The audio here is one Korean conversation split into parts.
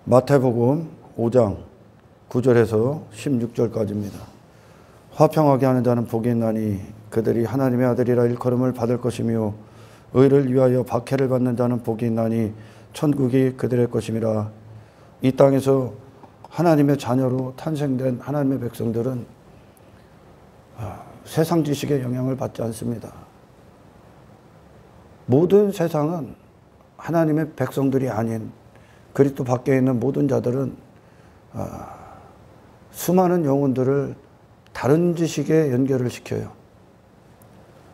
마태복음 5장 9절에서 16절까지입니다. 화평하게 하는 자는 복이 있나니 그들이 하나님의 아들이라 일컬음을 받을 것이며 의를 위하여 박해를 받는 자는 복이 있나니 천국이 그들의 것임이라. 이 땅에서 하나님의 자녀로 탄생된 하나님의 백성들은 세상 지식의 영향을 받지 않습니다. 모든 세상은 하나님의 백성들이 아닌 그리스도 밖에 있는 모든 자들은 수많은 영혼들을 다른 지식에 연결을 시켜요.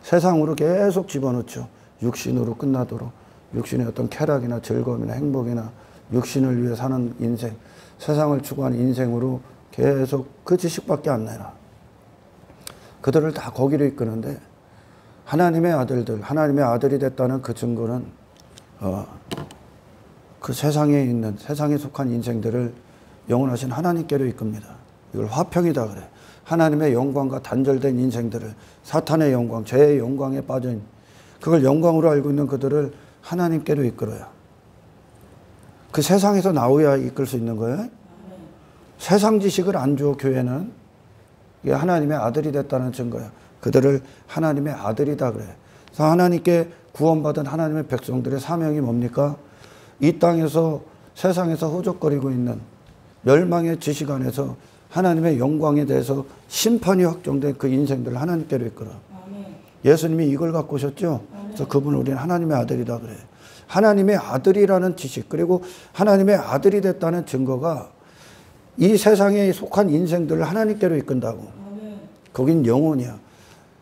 세상으로 계속 집어넣죠. 육신으로 끝나도록. 육신의 어떤 쾌락이나 즐거움이나 행복이나 육신을 위해 사는 인생, 세상을 추구하는 인생으로 계속 그 지식밖에 안 내놔. 그들을 다 거기로 이끄는데 하나님의 아들들, 하나님의 아들이 됐다는 그 증거는 그 세상에 있는, 세상에 속한 인생들을 영원하신 하나님께로 이끕니다. 이걸 화평이다 그래. 하나님의 영광과 단절된 인생들을, 사탄의 영광, 죄의 영광에 빠진, 그걸 영광으로 알고 있는 그들을 하나님께로 이끌어요. 그 세상에서 나오야 이끌 수 있는 거예요. 세상 지식을 안 줘, 교회는. 이게 하나님의 아들이 됐다는 증거야. 그들을 하나님의 아들이다 그래. 그래서 하나님께 구원받은 하나님의 백성들의 사명이 뭡니까? 이 땅에서, 세상에서 허적거리고 있는 멸망의 지식 안에서 하나님의 영광에 대해서 심판이 확정된 그 인생들을 하나님께로 이끌어. 예수님이 이걸 갖고 오셨죠? 그래서 그분은 우리는 하나님의 아들이다 그래. 하나님의 아들이라는 지식, 그리고 하나님의 아들이 됐다는 증거가 이 세상에 속한 인생들을 하나님께로 이끈다고. 거긴 영혼이야.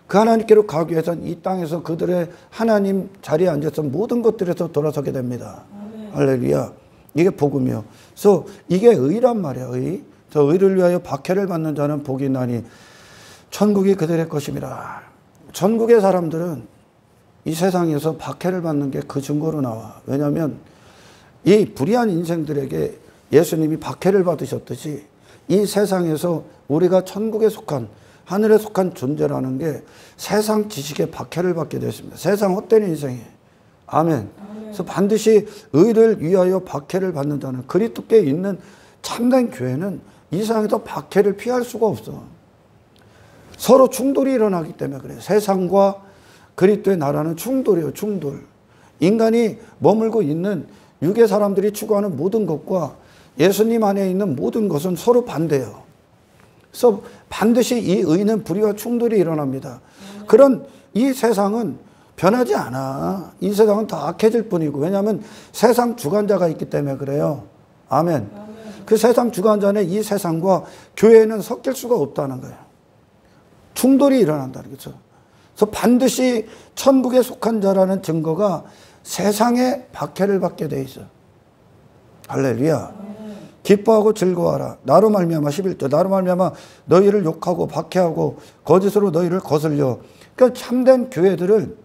그 하나님께로 가기 위해서는 이 땅에서 그들의 하나님 자리에 앉아서 모든 것들에서 돌아서게 됩니다. 할렐루야. 이게 복음이요. 그래서 이게 의란 말이야, 의. 그래서 의를 위하여 박해를 받는 자는 복이 있나니 천국이 그들의 것임이라. 천국의 사람들은 이 세상에서 박해를 받는 게 그 증거로 나와. 왜냐하면 이 불의한 인생들에게 예수님이 박해를 받으셨듯이 이 세상에서 우리가 천국에 속한, 하늘에 속한 존재라는 게 세상 지식에 박해를 받게 되었습니다. 세상 헛된 인생에. 아멘. 그래서 반드시 의를 위하여 박해를 받는다는, 그리스도께 있는 참된 교회는 이 세상에서 박해를 피할 수가 없어. 서로 충돌이 일어나기 때문에 그래요. 세상과 그리스도의 나라는 충돌이에요. 충돌. 인간이 머물고 있는 육의 사람들이 추구하는 모든 것과 예수님 안에 있는 모든 것은 서로 반대예요. 그래서 반드시 이 의는 불의와 충돌이 일어납니다. 그런 이 세상은 변하지 않아. 이 세상은 더 악해질 뿐이고. 왜냐하면 세상 주관자가 있기 때문에 그래요. 아멘. 그 세상 주관자는 이 세상과 교회는 섞일 수가 없다는 거예요. 충돌이 일어난다는 거죠. 그래서 반드시 천국에 속한 자라는 증거가 세상에 박해를 받게 돼 있어. 할렐루야. 기뻐하고 즐거워하라. 나로 말미암아 11절. 나로 말미암아 너희를 욕하고 박해하고 거짓으로 너희를 거슬려. 그러니까 참된 교회들을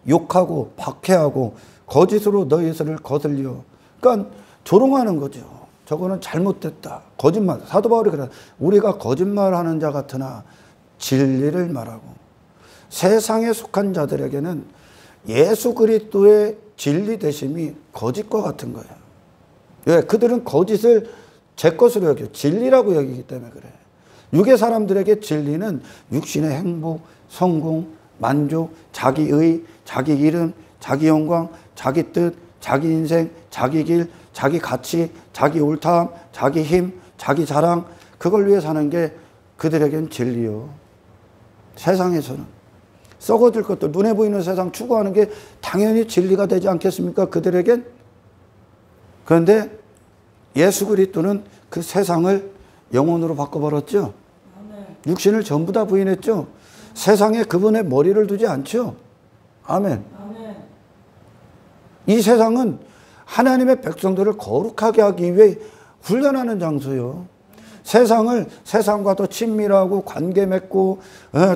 욕하고 박해하고 거짓으로 너희를 거슬려. 그러니까 조롱하는 거죠. 저거는 잘못됐다. 거짓말. 사도 바울이 그래. 우리가 거짓말하는 자 같으나 진리를 말하고. 세상에 속한 자들에게는 예수 그리스도의 진리 되심이 거짓과 같은 거예요. 왜? 그들은 거짓을 제 것으로 여겨. 진리라고 여기기 때문에 그래. 육의 사람들에게 진리는 육신의 행복, 성공, 만족, 자기의, 자기 이름, 자기 영광, 자기 뜻, 자기 인생, 자기 길, 자기 가치, 자기 옳다함, 자기 힘, 자기 자랑, 그걸 위해 사는 게 그들에겐 진리요. 세상에서는 썩어질 것들, 눈에 보이는 세상 추구하는 게 당연히 진리가 되지 않겠습니까? 그들에겐. 그런데 예수 그리스도는 그 세상을 영혼으로 바꿔버렸죠. 육신을 전부 다 부인했죠. 세상에 그분의 머리를 두지 않죠. 아멘. 이 세상은 하나님의 백성들을 거룩하게 하기 위해 훈련하는 장소요. 세상을 세상과 더 친밀하고 관계 맺고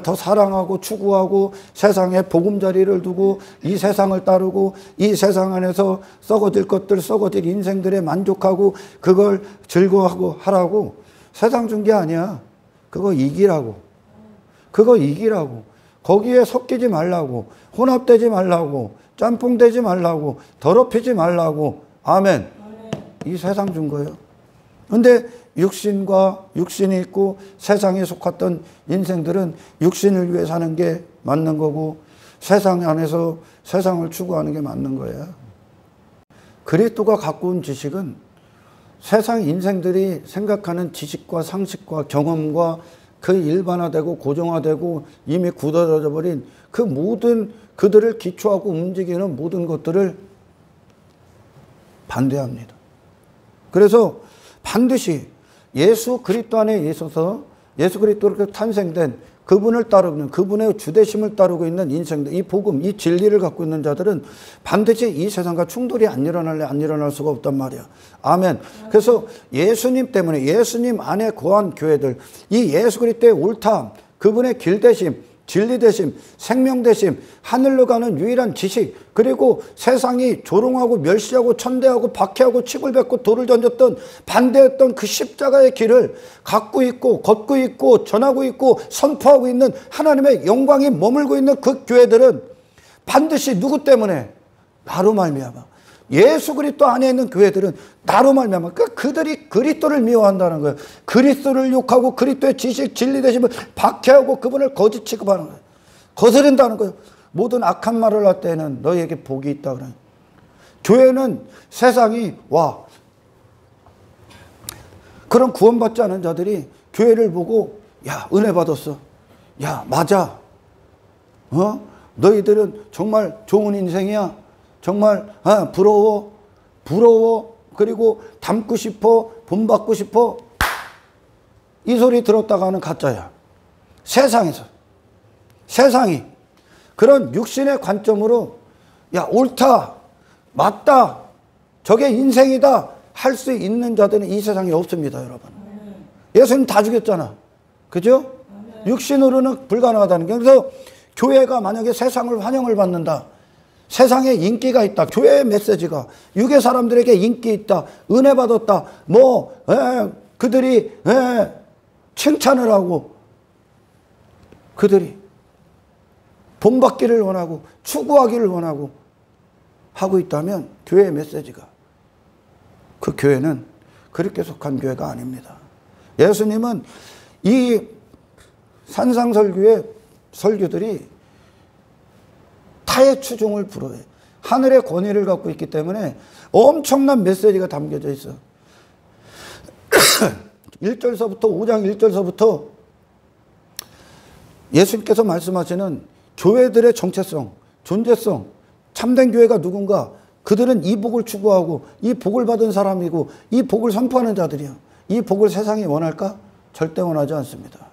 더 사랑하고 추구하고 세상에 보금자리를 두고 이 세상을 따르고 이 세상 안에서 썩어질 것들, 썩어질 인생들에 만족하고 그걸 즐거워하고 하라고 세상 준 게 아니야. 그거 이기라고. 그거 이기라고. 거기에 섞이지 말라고. 혼합되지 말라고. 짬뽕되지 말라고. 더럽히지 말라고. 아멘. 이 세상 준 거예요. 근데 육신이 있고 세상에 속했던 인생들은 육신을 위해 사는 게 맞는 거고 세상 안에서 세상을 추구하는 게 맞는 거예요. 그리스도가 갖고 온 지식은 세상 인생들이 생각하는 지식과 상식과 경험과 그 일반화되고 고정화되고 이미 굳어져 버린 그 모든 그들을 기초하고 움직이는 모든 것들을 반대합니다. 그래서 반드시 예수 그리스도 안에 있어서 예수 그리스도로 탄생된 그분을 따르는 그분의 주되심을 따르고 있는 인생들, 이 복음, 이 진리를 갖고 있는 자들은 반드시 이 세상과 충돌이 안 일어날 수가 없단 말이야. 아멘. 그래서 예수님 때문에 예수님 안에 거한 교회들, 이 예수 그리스도의 옳다, 그분의 길되심, 진리되심, 생명되심, 하늘로 가는 유일한 지식, 그리고 세상이 조롱하고 멸시하고 천대하고 박해하고 칩을 뱉고 돌을 던졌던 반대했던 그 십자가의 길을 갖고 있고 걷고 있고 전하고 있고 선포하고 있는 하나님의 영광이 머물고 있는 그 교회들은 반드시 누구 때문에? 나로 말미암아. 예수 그리스도 안에 있는 교회들은 나로 말미암아. 그들이 그리스도를 미워한다는 거예요. 그리스도를 욕하고 그리스도의 지식, 진리 되심을 박해하고 그분을 거짓 취급하는 거예요. 거스른다는 거예요. 모든 악한 말을 할 때는 너희에게 복이 있다 그래요. 교회는 세상이 와. 그런 구원받지 않은 자들이 교회를 보고 야, 은혜 받았어. 야, 맞아. 너희들은 정말 좋은 인생이야. 정말 부러워. 그리고 닮고 싶어. 본받고 싶어. 이 소리 들었다가 하는 가짜야. 세상에서. 세상이 그런 육신의 관점으로 야, 옳다, 맞다, 저게 인생이다 할 수 있는 자들은 이 세상에 없습니다, 여러분. 예수님 다 죽였잖아. 그죠? 육신으로는 불가능하다는 게. 그래서 교회가 만약에 세상을 환영을 받는다, 세상에 인기가 있다, 교회의 메시지가 육의 사람들에게 인기 있다, 은혜 받았다, 그들이 칭찬을 하고 그들이 본받기를 원하고 추구하기를 원하고 하고 있다면 교회의 메시지가, 그 교회는 그렇게 속한 교회가 아닙니다. 예수님은 이 산상설교의 설교들이 타의 추종을 불허해. 하늘의 권위를 갖고 있기 때문에 엄청난 메시지가 담겨져 있어. 1절서부터 5장 1절서부터 예수님께서 말씀하시는 교회들의 정체성, 존재성, 참된 교회가 누군가, 그들은 이 복을 추구하고 이 복을 받은 사람이고 이 복을 선포하는 자들이야. 이 복을 세상이 원할까? 절대 원하지 않습니다.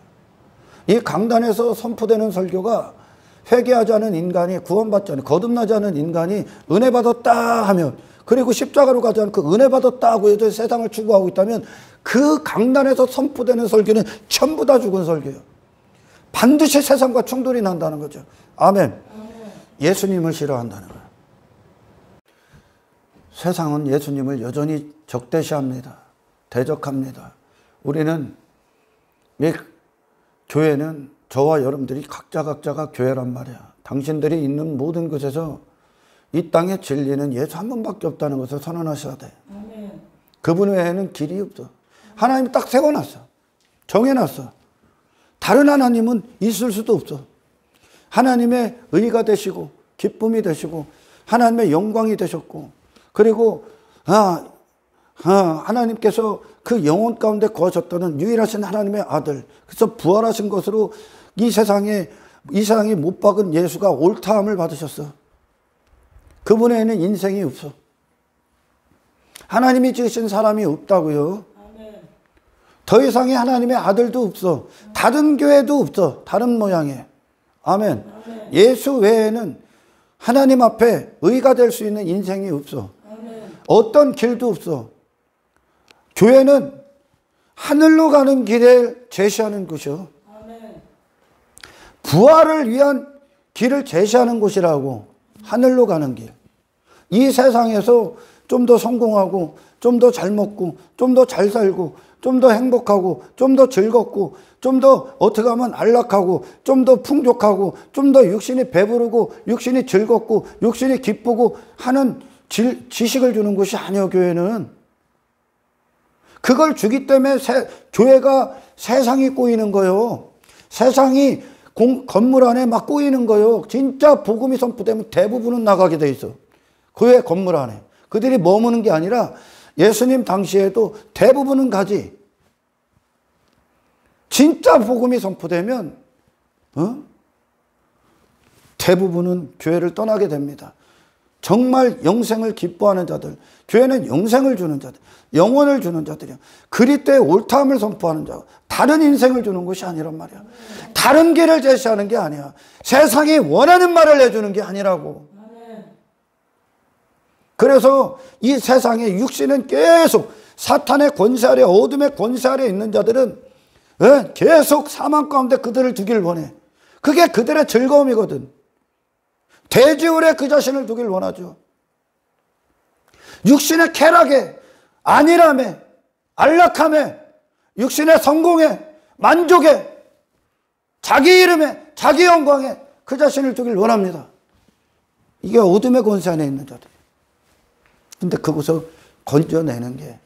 이 강단에서 선포되는 설교가 회개하지 않은 인간이, 구원받지 않은, 거듭나지 않은 인간이 은혜 받았다 하면, 그리고 십자가로 가지 않고 은혜 받았다 하고 여전히 세상을 추구하고 있다면 그 강단에서 선포되는 설교는 전부 다 죽은 설교예요. 반드시 세상과 충돌이 난다는 거죠. 아멘. 예수님을 싫어한다는 거예요. 세상은 예수님을 여전히 적대시합니다. 대적합니다. 우리는, 교회는 저와 여러분들이 각자가 교회란 말이야. 당신들이 있는 모든 곳에서 이 땅의 진리는 예수 한 분밖에 없다는 것을 선언하셔야 돼. 그분 외에는 길이 없어. 하나님이 딱 세워놨어. 정해놨어. 다른 하나님은 있을 수도 없어. 하나님의 의가 되시고 기쁨이 되시고 하나님의 영광이 되셨고, 그리고 하나님께서 그 영혼 가운데 거하셨다는 유일하신 하나님의 아들, 그래서 부활하신 것으로 이 세상에 못 박은 예수가 옳다함을 받으셨어. 그분 외에는 인생이 없어. 하나님이 지으신 사람이 없다고요. 더 이상의 하나님의 아들도 없어. 다른 교회도 없어. 다른 모양의. 아멘. 예수 외에는 하나님 앞에 의가 될 수 있는 인생이 없어. 어떤 길도 없어. 교회는 하늘로 가는 길을 제시하는 곳이요. 부활을 위한 길을 제시하는 곳이라고. 하늘로 가는 길. 이 세상에서 좀 더 성공하고, 좀 더 잘 먹고, 좀 더 잘 살고, 좀 더 행복하고, 좀 더 즐겁고, 좀 더 어떻게 하면 안락하고, 좀 더 풍족하고, 좀 더 육신이 배부르고, 육신이 즐겁고, 육신이 기쁘고 하는 지식을 주는 곳이 아니요, 교회는. 그걸 주기 때문에 교회가 세상이 꼬이는 거예요. 세상이 건물 안에 막 꼬이는 거예요. 진짜 복음이 선포되면 대부분은 나가게 돼 있어. 교회 건물 안에. 그들이 머무는 게 아니라 예수님 당시에도 대부분은 가지. 진짜 복음이 선포되면 대부분은 교회를 떠나게 됩니다. 정말 영생을 기뻐하는 자들, 교회는 영생을 주는 자들, 영혼을 주는 자들이야. 그리스도의 옳다함을 선포하는 자, 다른 인생을 주는 것이 아니란 말이야. 다른 길을 제시하는 게 아니야. 세상이 원하는 말을 해주는 게 아니라고. 그래서 이 세상의 육신은 계속 사탄의 권세 아래, 어둠의 권세 아래 있는 자들은 계속 사망 가운데 그들을 두길 원해. 그게 그들의 즐거움이거든. 대지울에 그 자신을 두길 원하죠. 육신의 쾌락에, 안일함에, 안락함에, 육신의 성공에, 만족에, 자기 이름에, 자기 영광에 그 자신을 두길 원합니다. 이게 어둠의 권세 안에 있는 자들. 근데 그곳에서 건져내는 게,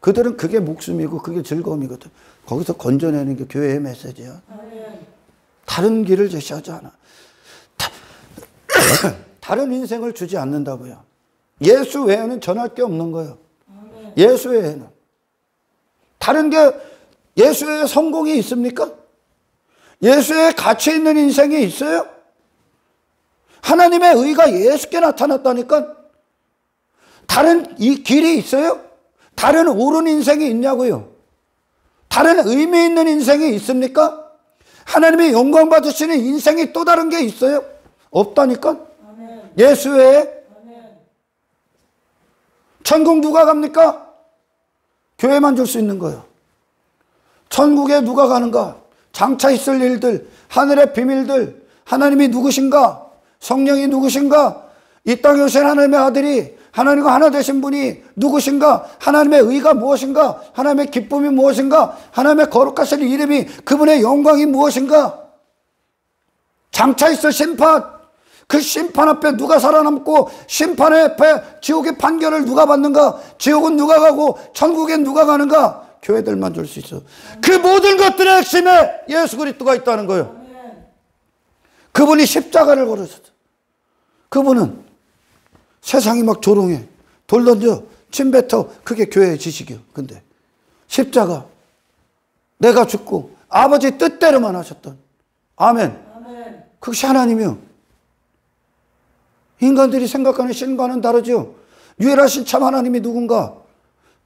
그들은 그게 목숨이고 그게 즐거움이거든. 거기서 건져내는 게 교회의 메시지야. 다른 길을 제시하지 않아. 다른 인생을 주지 않는다고요. 예수 외에는 전할 게 없는 거예요. 예수 외에는. 다른 게, 예수 외에 성공이 있습니까? 예수 외에 가치 있는 인생이 있어요? 하나님의 의가 예수께 나타났다니까? 다른 이 길이 있어요? 다른 옳은 인생이 있냐고요? 다른 의미 있는 인생이 있습니까? 하나님의 영광 받으시는 인생이 또 다른 게 있어요? 없다니까? 예수 외에? 천국 누가 갑니까? 교회만 줄 수 있는 거예요. 천국에 누가 가는가? 장차 있을 일들, 하늘의 비밀들, 하나님이 누구신가? 성령이 누구신가? 이 땅에 오신 하나님의 아들이, 하나님과 하나 되신 분이 누구신가? 하나님의 의가 무엇인가? 하나님의 기쁨이 무엇인가? 하나님의 거룩하신 이름이, 그분의 영광이 무엇인가? 장차 있을 심판, 그 심판 앞에 누가 살아남고 심판 앞에 지옥의 판결을 누가 받는가? 지옥은 누가 가고 천국엔 누가 가는가? 교회들만 줄 수 있어. 그 모든 것들의 핵심에 예수 그리스도가 있다는 거예요. 그분이 십자가를 걸으셨어. 그분은 세상이 막 조롱해, 돌 던져, 침 뱉어. 그게 교회의 지식이요. 근데 십자가, 내가 죽고 아버지 뜻대로만 하셨던, 아멘. 그것이 하나님이요. 인간들이 생각하는 신과는 다르죠. 유일하신 참 하나님이 누군가?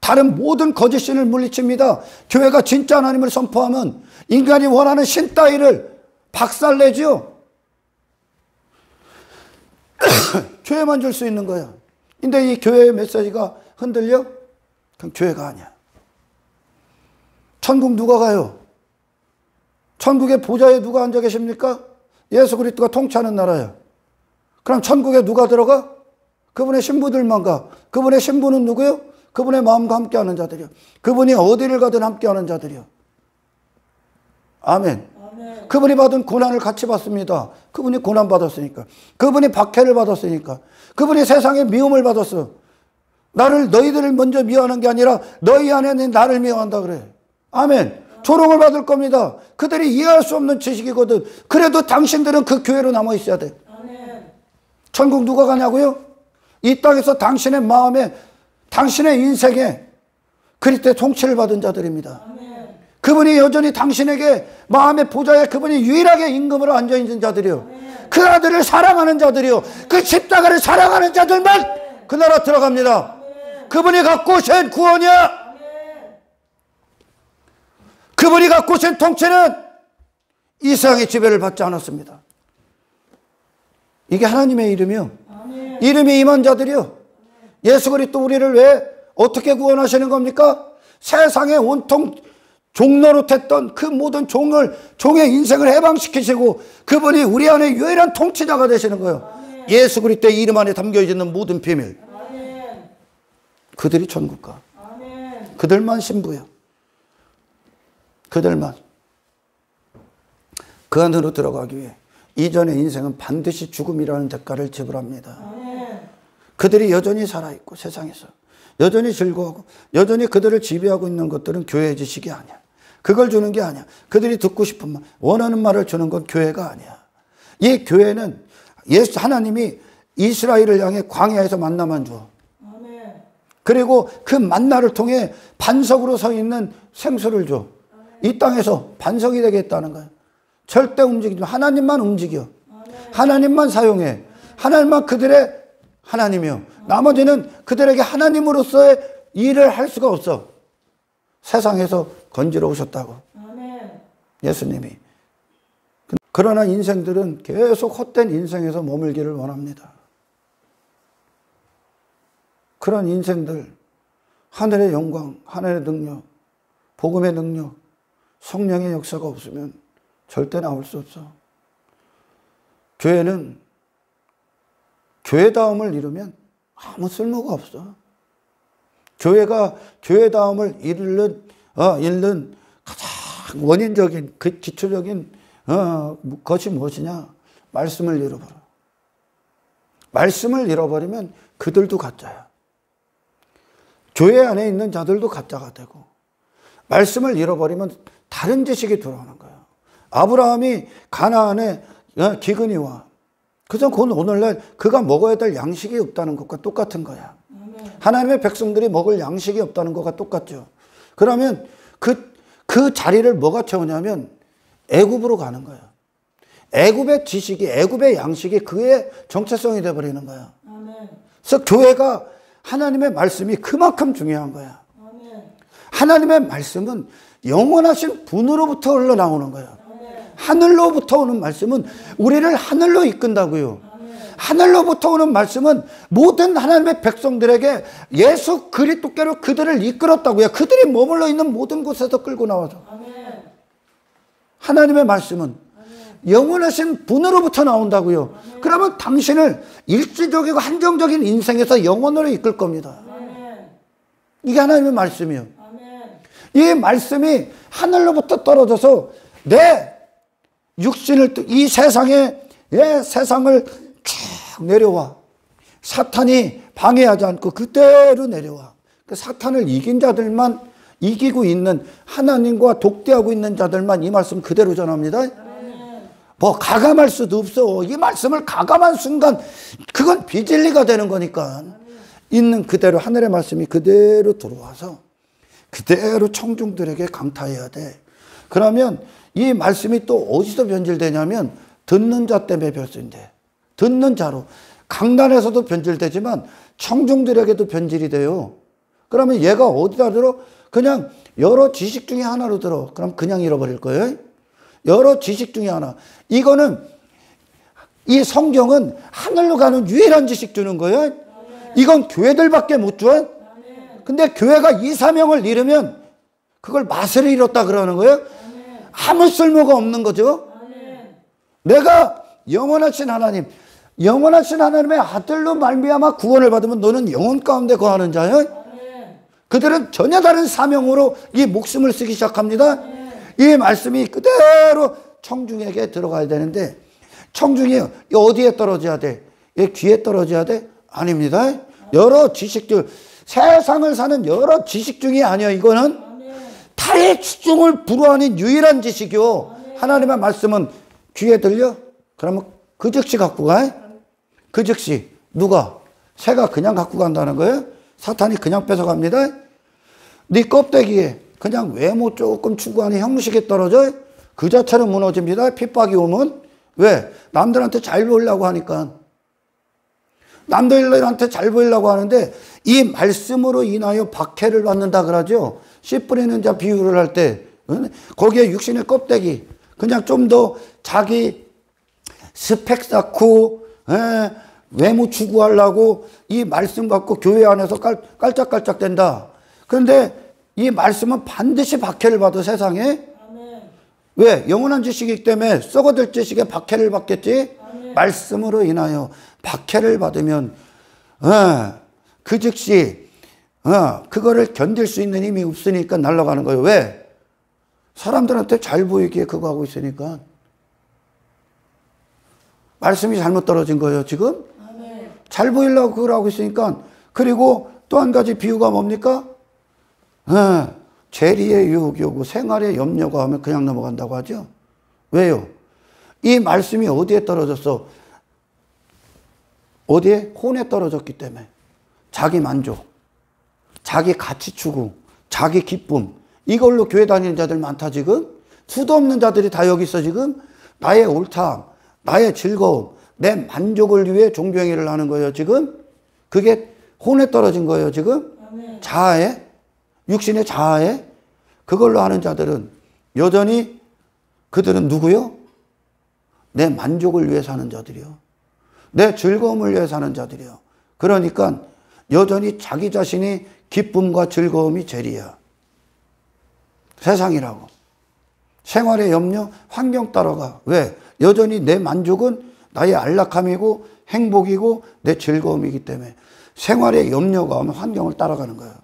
다른 모든 거짓 신을 물리칩니다. 교회가 진짜 하나님을 선포하면 인간이 원하는 신 따위를 박살내죠. 교회만 줄 수 있는 거야. 근데 이 교회의 메시지가 흔들려? 그럼 교회가 아니야. 천국 누가 가요? 천국의 보좌에 누가 앉아 계십니까? 예수 그리스도가 통치하는 나라야. 그럼 천국에 누가 들어가? 그분의 신부들만 가. 그분의 신부는 누구요? 그분의 마음과 함께하는 자들이요. 그분이 어디를 가든 함께하는 자들이요. 아멘. 아멘. 그분이 받은 고난을 같이 받습니다. 그분이 고난 받았으니까. 그분이 박해를 받았으니까. 그분이 세상의 미움을 받았어. 너희들을 먼저 미워하는 게 아니라 너희 안에 나를 미워한다 그래. 아멘. 조롱을 받을 겁니다. 그들이 이해할 수 없는 지식이거든. 그래도 당신들은 그 교회로 남아 있어야 돼. 아멘. 천국 누가 가냐고요? 이 땅에서 당신의 마음에, 당신의 인생에 그리스도의 통치를 받은 자들입니다. 아멘. 그분이 여전히 당신에게 마음의 보좌에 그분이 유일하게 임금으로 앉아있는 자들이요. 아멘. 그 아들을 사랑하는 자들이요. 그 십자가를 사랑하는 자들만 아멘. 그 나라 들어갑니다. 아멘. 그분이 갖고 오신 구원이야. 아멘. 그분이 갖고 오신 통치는 이 세상의 지배를 받지 않았습니다. 이게 하나님의 이름이요. 아멘. 이름이 임한 자들이요. 예수 그리스도 우리를 왜 어떻게 구원하시는 겁니까? 세상에 온통 종노릇했던 그 모든 종의 인생을 해방시키시고 그분이 우리 안에 유일한 통치자가 되시는 거예요. 아멘. 예수 그리스도의 이름 안에 담겨 있는 모든 비밀. 아멘. 그들이 천국 가. 아멘. 그들만 신부예요. 그들만. 그 안으로 들어가기 위해 이전의 인생은 반드시 죽음이라는 대가를 지불합니다. 아멘. 그들이 여전히 살아있고 세상에서 여전히 즐거워하고 여전히 그들을 지배하고 있는 것들은 교회의 지식이 아니야. 그걸 주는 게 아니야. 그들이 듣고 싶은 말, 원하는 말을 주는 건 교회가 아니야. 이 교회는 하나님이 이스라엘을 향해 광야에서 만나만 줘. 그리고 그 만나를 통해 반석으로 서 있는 생수를 줘. 이 땅에서 반석이 되겠다는 거야. 절대 움직이지 마. 하나님만 움직여. 하나님만 사용해. 하나님만 그들의 하나님이요. 나머지는 그들에게 하나님으로서의 일을 할 수가 없어. 세상에서 건지러 오셨다고. 예수님이. 그러나 인생들은 계속 헛된 인생에서 머물기를 원합니다. 그런 인생들, 하늘의 영광, 하늘의 능력, 복음의 능력, 성령의 역사가 없으면 절대 나올 수 없어. 교회는 교회다움을 이루면 아무 쓸모가 없어. 교회가 교회다움을 잃는 가장 원인적인, 그 기초적인 것이 무엇이냐? 말씀을 잃어버려. 말씀을 잃어버리면 그들도 가짜야. 교회 안에 있는 자들도 가짜가 되고, 말씀을 잃어버리면 다른 지식이 들어오는 거야. 아브라함이 가나안에 기근이 와. 그래서 그건 오늘날 그가 먹어야 될 양식이 없다는 것과 똑같은 거야. 하나님의 백성들이 먹을 양식이 없다는 것과 똑같죠. 그러면 그 자리를 뭐가 채우냐면 애굽으로 가는 거야. 애굽의 지식이, 애굽의 양식이 그의 정체성이 되어버리는 거야. 그래서 교회가 하나님의 말씀이 그만큼 중요한 거야. 하나님의 말씀은 영원하신 분으로부터 흘러나오는 거야. 하늘로부터 오는 말씀은 우리를 하늘로 이끈다고요. 하늘로부터 오는 말씀은 모든 하나님의 백성들에게 예수 그리스도께로 그들을 이끌었다고요. 그들이 머물러 있는 모든 곳에서 끌고 나와서. 하나님의 말씀은 영원하신 분으로부터 나온다고요. 그러면 당신을 일시적이고 한정적인 인생에서 영원으로 이끌 겁니다. 이게 하나님의 말씀이에요. 이 말씀이 하늘로부터 떨어져서 내 육신을, 이 세상에, 세상을 쭉 내려와. 사탄이 방해하지 않고 그대로 내려와. 그 사탄을 이긴 자들만, 이기고 있는, 하나님과 독대하고 있는 자들만 이 말씀 그대로 전합니다. 뭐 가감할 수도 없어. 이 말씀을 가감한 순간 그건 비진리가 되는 거니까. 있는 그대로 하늘의 말씀이 그대로 들어와서 그대로 청중들에게 강타해야 돼. 그러면 이 말씀이 또 어디서 변질되냐면 듣는 자 때문에 변질돼. 듣는 자로. 강단에서도 변질되지만 청중들에게도 변질이 돼요. 그러면 얘가 어디다 들어? 그냥 여러 지식 중에 하나로 들어. 그럼 그냥 잃어버릴 거예요. 여러 지식 중에 하나. 이거는, 이 성경은 하늘로 가는 유일한 지식 주는 거예요. 이건 교회들밖에 못 줘. 근데 교회가 이 사명을 잃으면 그걸 맛을 잃었다 그러는 거예요. 아무 쓸모가 없는 거죠. 내가 영원하신 하나님, 영원하신 하나님의 아들로 말미암아 구원을 받으면 너는 영혼 가운데 거하는 자예요. 그들은 전혀 다른 사명으로 이 목숨을 쓰기 시작합니다. 이 말씀이 그대로 청중에게 들어가야 되는데, 청중이 어디에 떨어져야 돼? 귀에 떨어져야 돼? 아닙니다. 여러 지식들, 세상을 사는 여러 지식 중이 아니에요. 이거는 타의 추종을 불허하는 유일한 지식이요. 하나님의 말씀은 귀에 들려? 그러면 그 즉시 갖고 가. 그 즉시. 누가? 새가 그냥 갖고 간다는 거예요? 사탄이 그냥 뺏어갑니다. 네 껍데기에 그냥 외모 조금 추구하는 형식이 떨어져 그 자체로 무너집니다. 핍박이 오면. 왜? 남들한테 잘 보이려고 하니까. 남들한테 잘 보이려고 하는데 이 말씀으로 인하여 박해를 받는다 그러죠. 씨 뿌리는 자 비유를 할 때 거기에 육신의 껍데기 그냥 좀 더 자기 스펙 쌓고 외모 추구하려고 이 말씀 갖고 교회 안에서 깔짝깔짝 된다. 그런데 이 말씀은 반드시 박해를 받아 세상에. 왜? 영원한 지식이기 때문에 썩어들 지식에 박해를 받겠지. 말씀으로 인하여 박해를 받으면 그 즉시 그거를 견딜 수 있는 힘이 없으니까 날아가는 거예요. 왜? 사람들한테 잘 보이기에 그거 하고 있으니까. 말씀이 잘못 떨어진 거예요 지금. 잘 보이려고 그걸 하고 있으니까. 그리고 또 한 가지 비유가 뭡니까? 재리의 유혹이 오고 생활의 염려가 오면 그냥 넘어간다고 하죠. 왜요? 이 말씀이 어디에 떨어졌어? 어디에? 혼에 떨어졌기 때문에. 자기 만족, 자기 가치 추구, 자기 기쁨, 이걸로 교회 다니는 자들 많다 지금. 수도 없는 자들이 다 여기 있어 지금. 나의 옳다, 나의 즐거움, 내 만족을 위해 종교행위를 하는 거예요 지금. 그게 혼에 떨어진 거예요 지금. 자아에, 육신의 자아에. 그걸로 하는 자들은 여전히 그들은 누구요? 내 만족을 위해 사는 자들이요, 내 즐거움을 위해 사는 자들이요. 그러니까 여전히 자기 자신이 기쁨과 즐거움이 제리야. 세상이라고. 생활의 염려, 환경 따라가. 왜? 여전히 내 만족은 나의 안락함이고 행복이고 내 즐거움이기 때문에 생활의 염려가 오면 환경을 따라가는 거예요.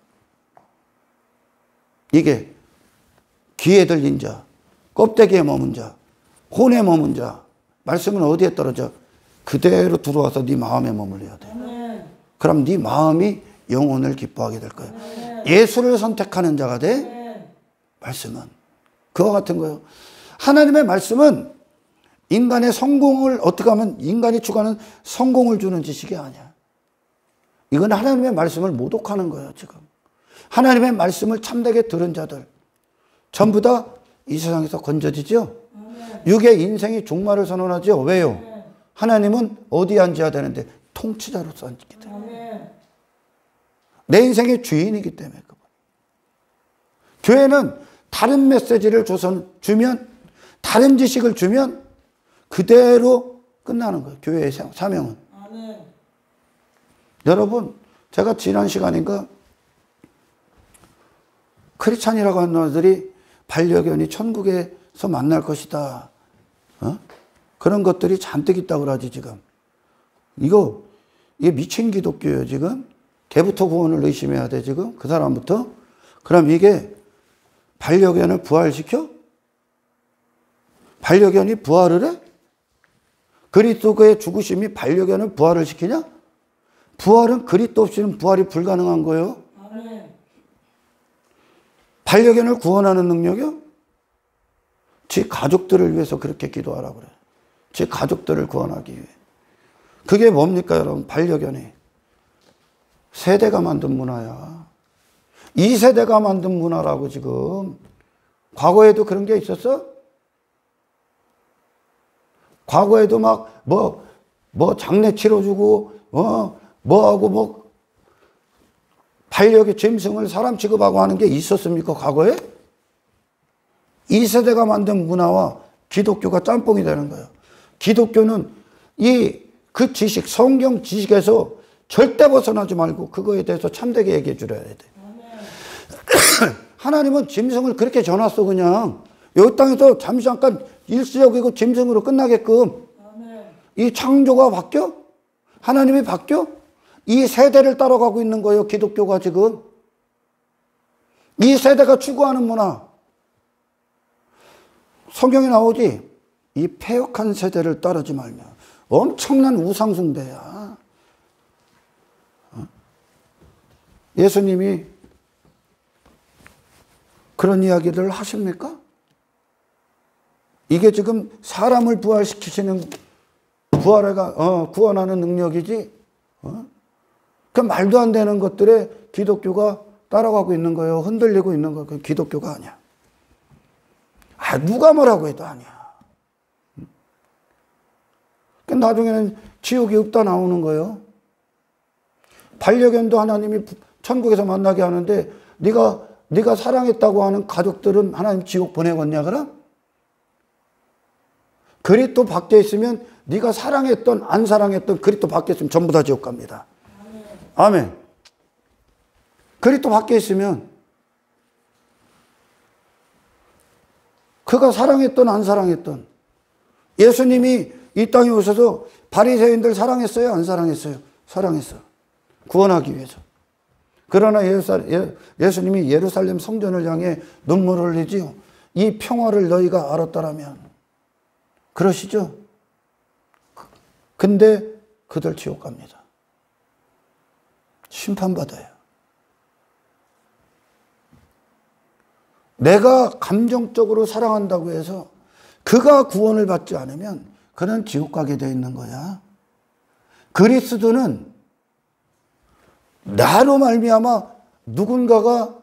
이게 귀에 들린 자, 껍데기에 머문 자, 혼에 머문 자. 말씀은 어디에 떨어져? 그대로 들어와서 네 마음에 머물러야 돼. 그럼 네 마음이 영혼을 기뻐하게 될 거예요. 예수를 선택하는 자가 돼. 말씀은 그와 같은 거예요. 하나님의 말씀은 인간의 성공을 어떻게 하면 인간이 추구하는 성공을 주는 지식이 아니야. 이건 하나님의 말씀을 모독하는 거예요 지금. 하나님의 말씀을 참되게 들은 자들 전부 다 이 세상에서 건져지죠. 육의 인생이 종말을 선언하죠. 왜요? 하나님은 어디에 앉아야 되는데? 통치자로서 앉기 때문에. 내 인생의 주인이기 때문에. 교회는 다른 메시지를 주면, 다른 지식을 주면 그대로 끝나는 거예요. 교회의 사명은. 여러분, 제가 지난 시간인가 크리스찬이라고 하는 아들이 반려견이 천국에서 만날 것이다. 그런 것들이 잔뜩 있다고 그러지 지금. 이게 미친 기독교예요 지금. 걔부터 구원을 의심해야 돼 지금. 그 사람부터. 그럼 이게 반려견을 부활시켜? 반려견이 부활을 해? 그리스도의 죽으심이 반려견을 부활을 시키냐? 부활은 그리스도 없이는 부활이 불가능한 거예요. 반려견을 구원하는 능력이요? 제 가족들을 위해서 그렇게 기도하라고 그래요. 제 가족들을 구원하기 위해. 그게 뭡니까 여러분? 반려견이. 세대가 만든 문화야. 이 세대가 만든 문화라고 지금. 과거에도 그런 게 있었어? 과거에도 막 장례 치러주고 뭐하고 반려견 짐승을 사람 취급하고 하는 게 있었습니까 과거에? 이 세대가 만든 문화와 기독교가 짬뽕이 되는 거예요. 기독교는 그 지식, 성경 지식에서 절대 벗어나지 말고 그거에 대해서 참되게 얘기해 주려야 돼. 하나님은 짐승을 그렇게 전놨어 그냥. 여기 땅에서 잠시 잠깐 일시적이고 짐승으로 끝나게끔. 이 창조가 바뀌어? 하나님이 바뀌어? 이 세대를 따라가고 있는 거예요 기독교가 지금. 이 세대가 추구하는 문화. 성경에 나오지. 이 패역한 세대를 따르지 말며. 엄청난 우상숭배야. 예수님이 그런 이야기를 하십니까? 이게 지금 사람을 부활시키시는 구원하는 능력이지. 그 말도 안 되는 것들에 기독교가 따라가고 있는 거예요. 흔들리고 있는 거예요. 그 기독교가 아니야. 누가 뭐라고 해도 아니야. 나중에는 지옥이 없다 나오는 거예요. 반려견도 하나님이 천국에서 만나게 하는데 네가 사랑했다고 하는 가족들은 하나님 지옥 보내겠냐 그럼? 그리스도 밖에 있으면 네가 사랑했던 안 사랑했던 그리스도 밖에 있으면 전부 다 지옥 갑니다. 아멘. 그리스도 밖에 있으면 그가 사랑했던 안 사랑했던. 예수님이 이 땅에 오셔서 바리새인들 사랑했어요 안 사랑했어요? 사랑했어. 구원하기 위해서. 그러나 예수님이 예루살렘 성전을 향해 눈물을 흘리지요. 이 평화를 너희가 알았더라면. 그러시죠? 근데 그들 지옥 갑니다. 심판받아요. 내가 감정적으로 사랑한다고 해서 그가 구원을 받지 않으면 그는 지옥 가게 되어 있는 거야. 그리스도는 나로 말미암아 누군가가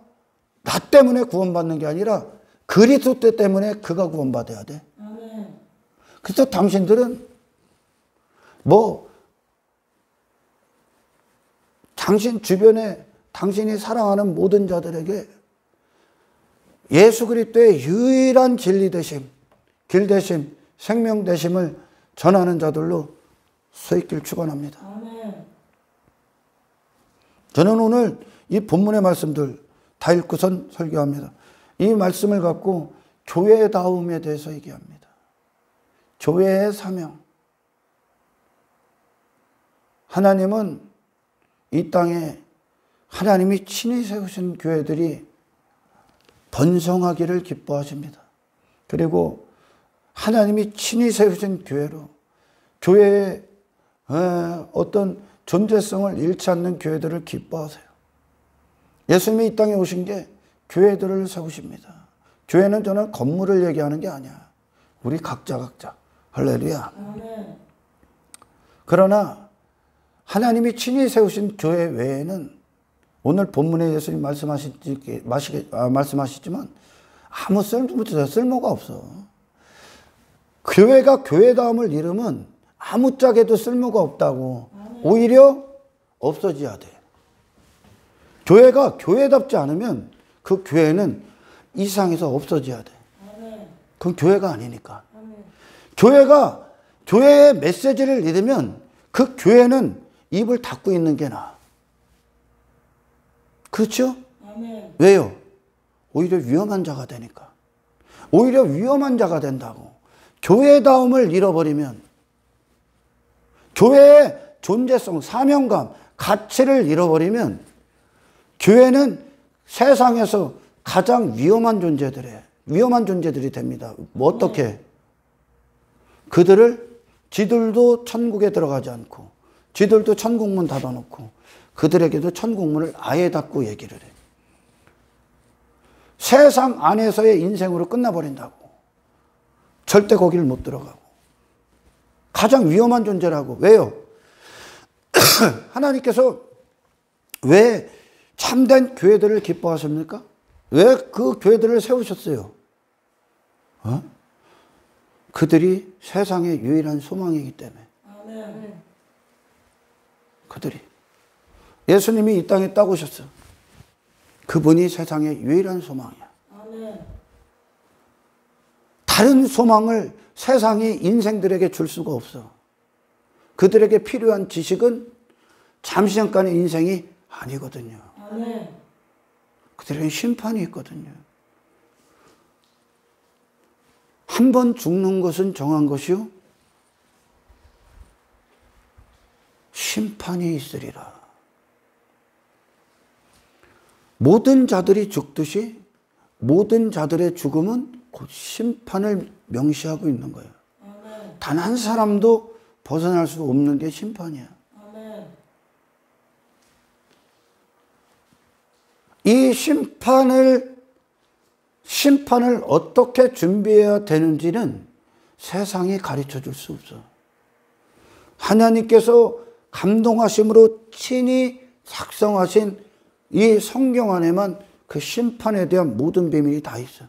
나 때문에 구원받는 게 아니라 그리스도 때문에 그가 구원받아야 돼. 그래서 당신들은 당신 주변에 당신이 사랑하는 모든 자들에게 예수 그리스도의 유일한 진리 되심, 길 되심, 생명 되심을 전하는 자들로 서 있길 축원합니다. 저는 오늘 이 본문의 말씀들 다 읽고선 설교합니다. 이 말씀을 갖고 교회다움에 대해서 얘기합니다. 교회의 사명. 하나님은 이 땅에 하나님이 친히 세우신 교회들이 번성하기를 기뻐하십니다. 그리고 하나님이 친히 세우신 교회로 교회의 어떤 존재성을 잃지 않는 교회들을 기뻐하세요. 예수님이 이 땅에 오신 게 교회들을 세우십니다. 교회는 저는 건물을 얘기하는 게 아니야. 우리 각자. 할렐루야. 그러나 하나님이 친히 세우신 교회 외에는 오늘 본문에 예수님 말씀하시지만 아무 쓸모가 없어. 교회가 교회다움을 잃으면 아무짝에도 쓸모가 없다고. 오히려 없어져야 돼. 교회가 교회답지 않으면 그 교회는 이 세상에서 없어져야 돼. 그건 교회가 아니니까. 교회가 교회의 메시지를 잃으면 그 교회는 입을 닫고 있는 게 나아. 그렇죠? 왜요? 오히려 위험한 자가 되니까. 오히려 위험한 자가 된다고. 교회다움을 잃어버리면 교회의 존재성, 사명감, 가치를 잃어버리면 교회는 세상에서 가장 위험한 존재들이 됩니다. 어떻게? 지들도 천국에 들어가지 않고 지들도 천국문 닫아놓고 그들에게도 천국문을 아예 닫고 얘기를 해. 세상 안에서의 인생으로 끝나버린다고. 절대 거기를 못 들어가고. 가장 위험한 존재라고. 왜요? 하나님께서 왜 참된 교회들을 기뻐하십니까? 왜 그 교회들을 세우셨어요? 그들이 세상의 유일한 소망이기 때문에. 그들이. 예수님이 이 땅에 딱 오셨어. 그분이 세상의 유일한 소망이야. 다른 소망을 세상이 인생들에게 줄 수가 없어. 그들에게 필요한 지식은 잠시 잠깐의 인생이 아니거든요. 그들에게 심판이 있거든요. 한 번 죽는 것은 정한 것이요 심판이 있으리라. 모든 자들이 죽듯이 모든 자들의 죽음은 곧 심판을 명시하고 있는 거예요. 단 한 사람도 벗어날 수 없는 게 심판이야. 이 심판을 어떻게 준비해야 되는지는 세상이 가르쳐 줄 수 없어. 하나님께서 감동하심으로 친히 작성하신 이 성경 안에만 그 심판에 대한 모든 비밀이 다 있어.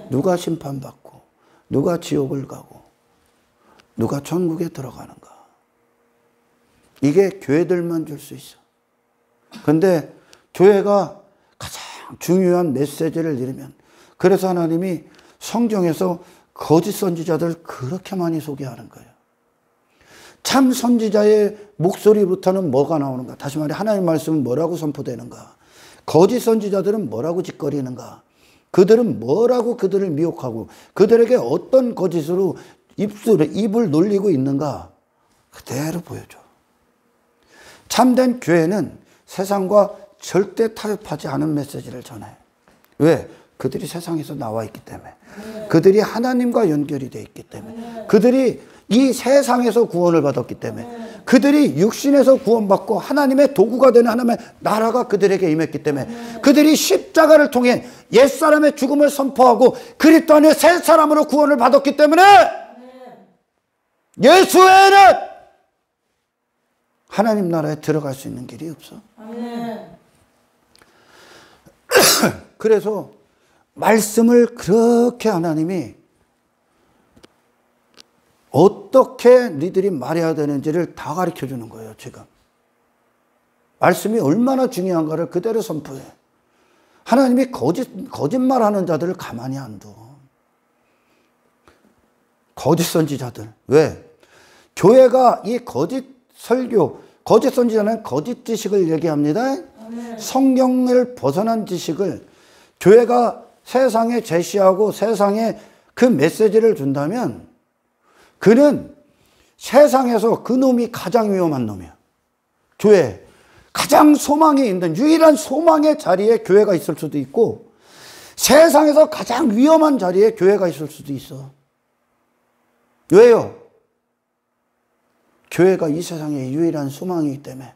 누가 심판받고 누가 지옥을 가고 누가 천국에 들어가는가. 이게 교회들만 줄 수 있어. 근데 교회가 가장 중요한 메시지를 잃으면, 그래서 하나님이 성경에서 거짓 선지자들 그렇게 많이 소개하는 거예요. 참 선지자의 목소리부터는 뭐가 나오는가? 다시 말해 하나님의 말씀은 뭐라고 선포되는가? 거짓 선지자들은 뭐라고 짓거리는가? 그들은 뭐라고 그들을 미혹하고 그들에게 어떤 거짓으로 입을 놀리고 있는가? 그대로 보여줘. 참된 교회는 세상과 절대 타협하지 않은 메시지를 전해요. 왜? 그들이 세상에서 나와 있기 때문에. 그들이 하나님과 연결이 되어 있기 때문에. 그들이 이 세상에서 구원을 받았기 때문에. 그들이 육신에서 구원받고 하나님의 도구가 되는 하나님의 나라가 그들에게 임했기 때문에 그들이 십자가를 통해 옛사람의 죽음을 선포하고 그리스도 안에 새 사람으로 구원을 받았기 때문에 예수 외에는 하나님 나라에 들어갈 수 있는 길이 없어. 그래서 말씀을 그렇게 하나님이 어떻게 니들이 말해야 되는지를 다 가르쳐 주는 거예요, 지금. 말씀이 얼마나 중요한가를 그대로 선포해. 하나님이 거짓말하는 자들을 가만히 안 둬. 거짓 선지자들. 왜? 교회가 이 거짓 설교, 거짓 선지자는 거짓 지식을 얘기합니다. 성경을 벗어난 지식을 교회가 세상에 제시하고 세상에 그 메시지를 준다면 그는 세상에서 그 놈이 가장 위험한 놈이야. 교회 가장 소망이 있는 유일한 소망의 자리에 교회가 있을 수도 있고 세상에서 가장 위험한 자리에 교회가 있을 수도 있어. 왜요? 교회가 이 세상의 유일한 소망이기 때문에.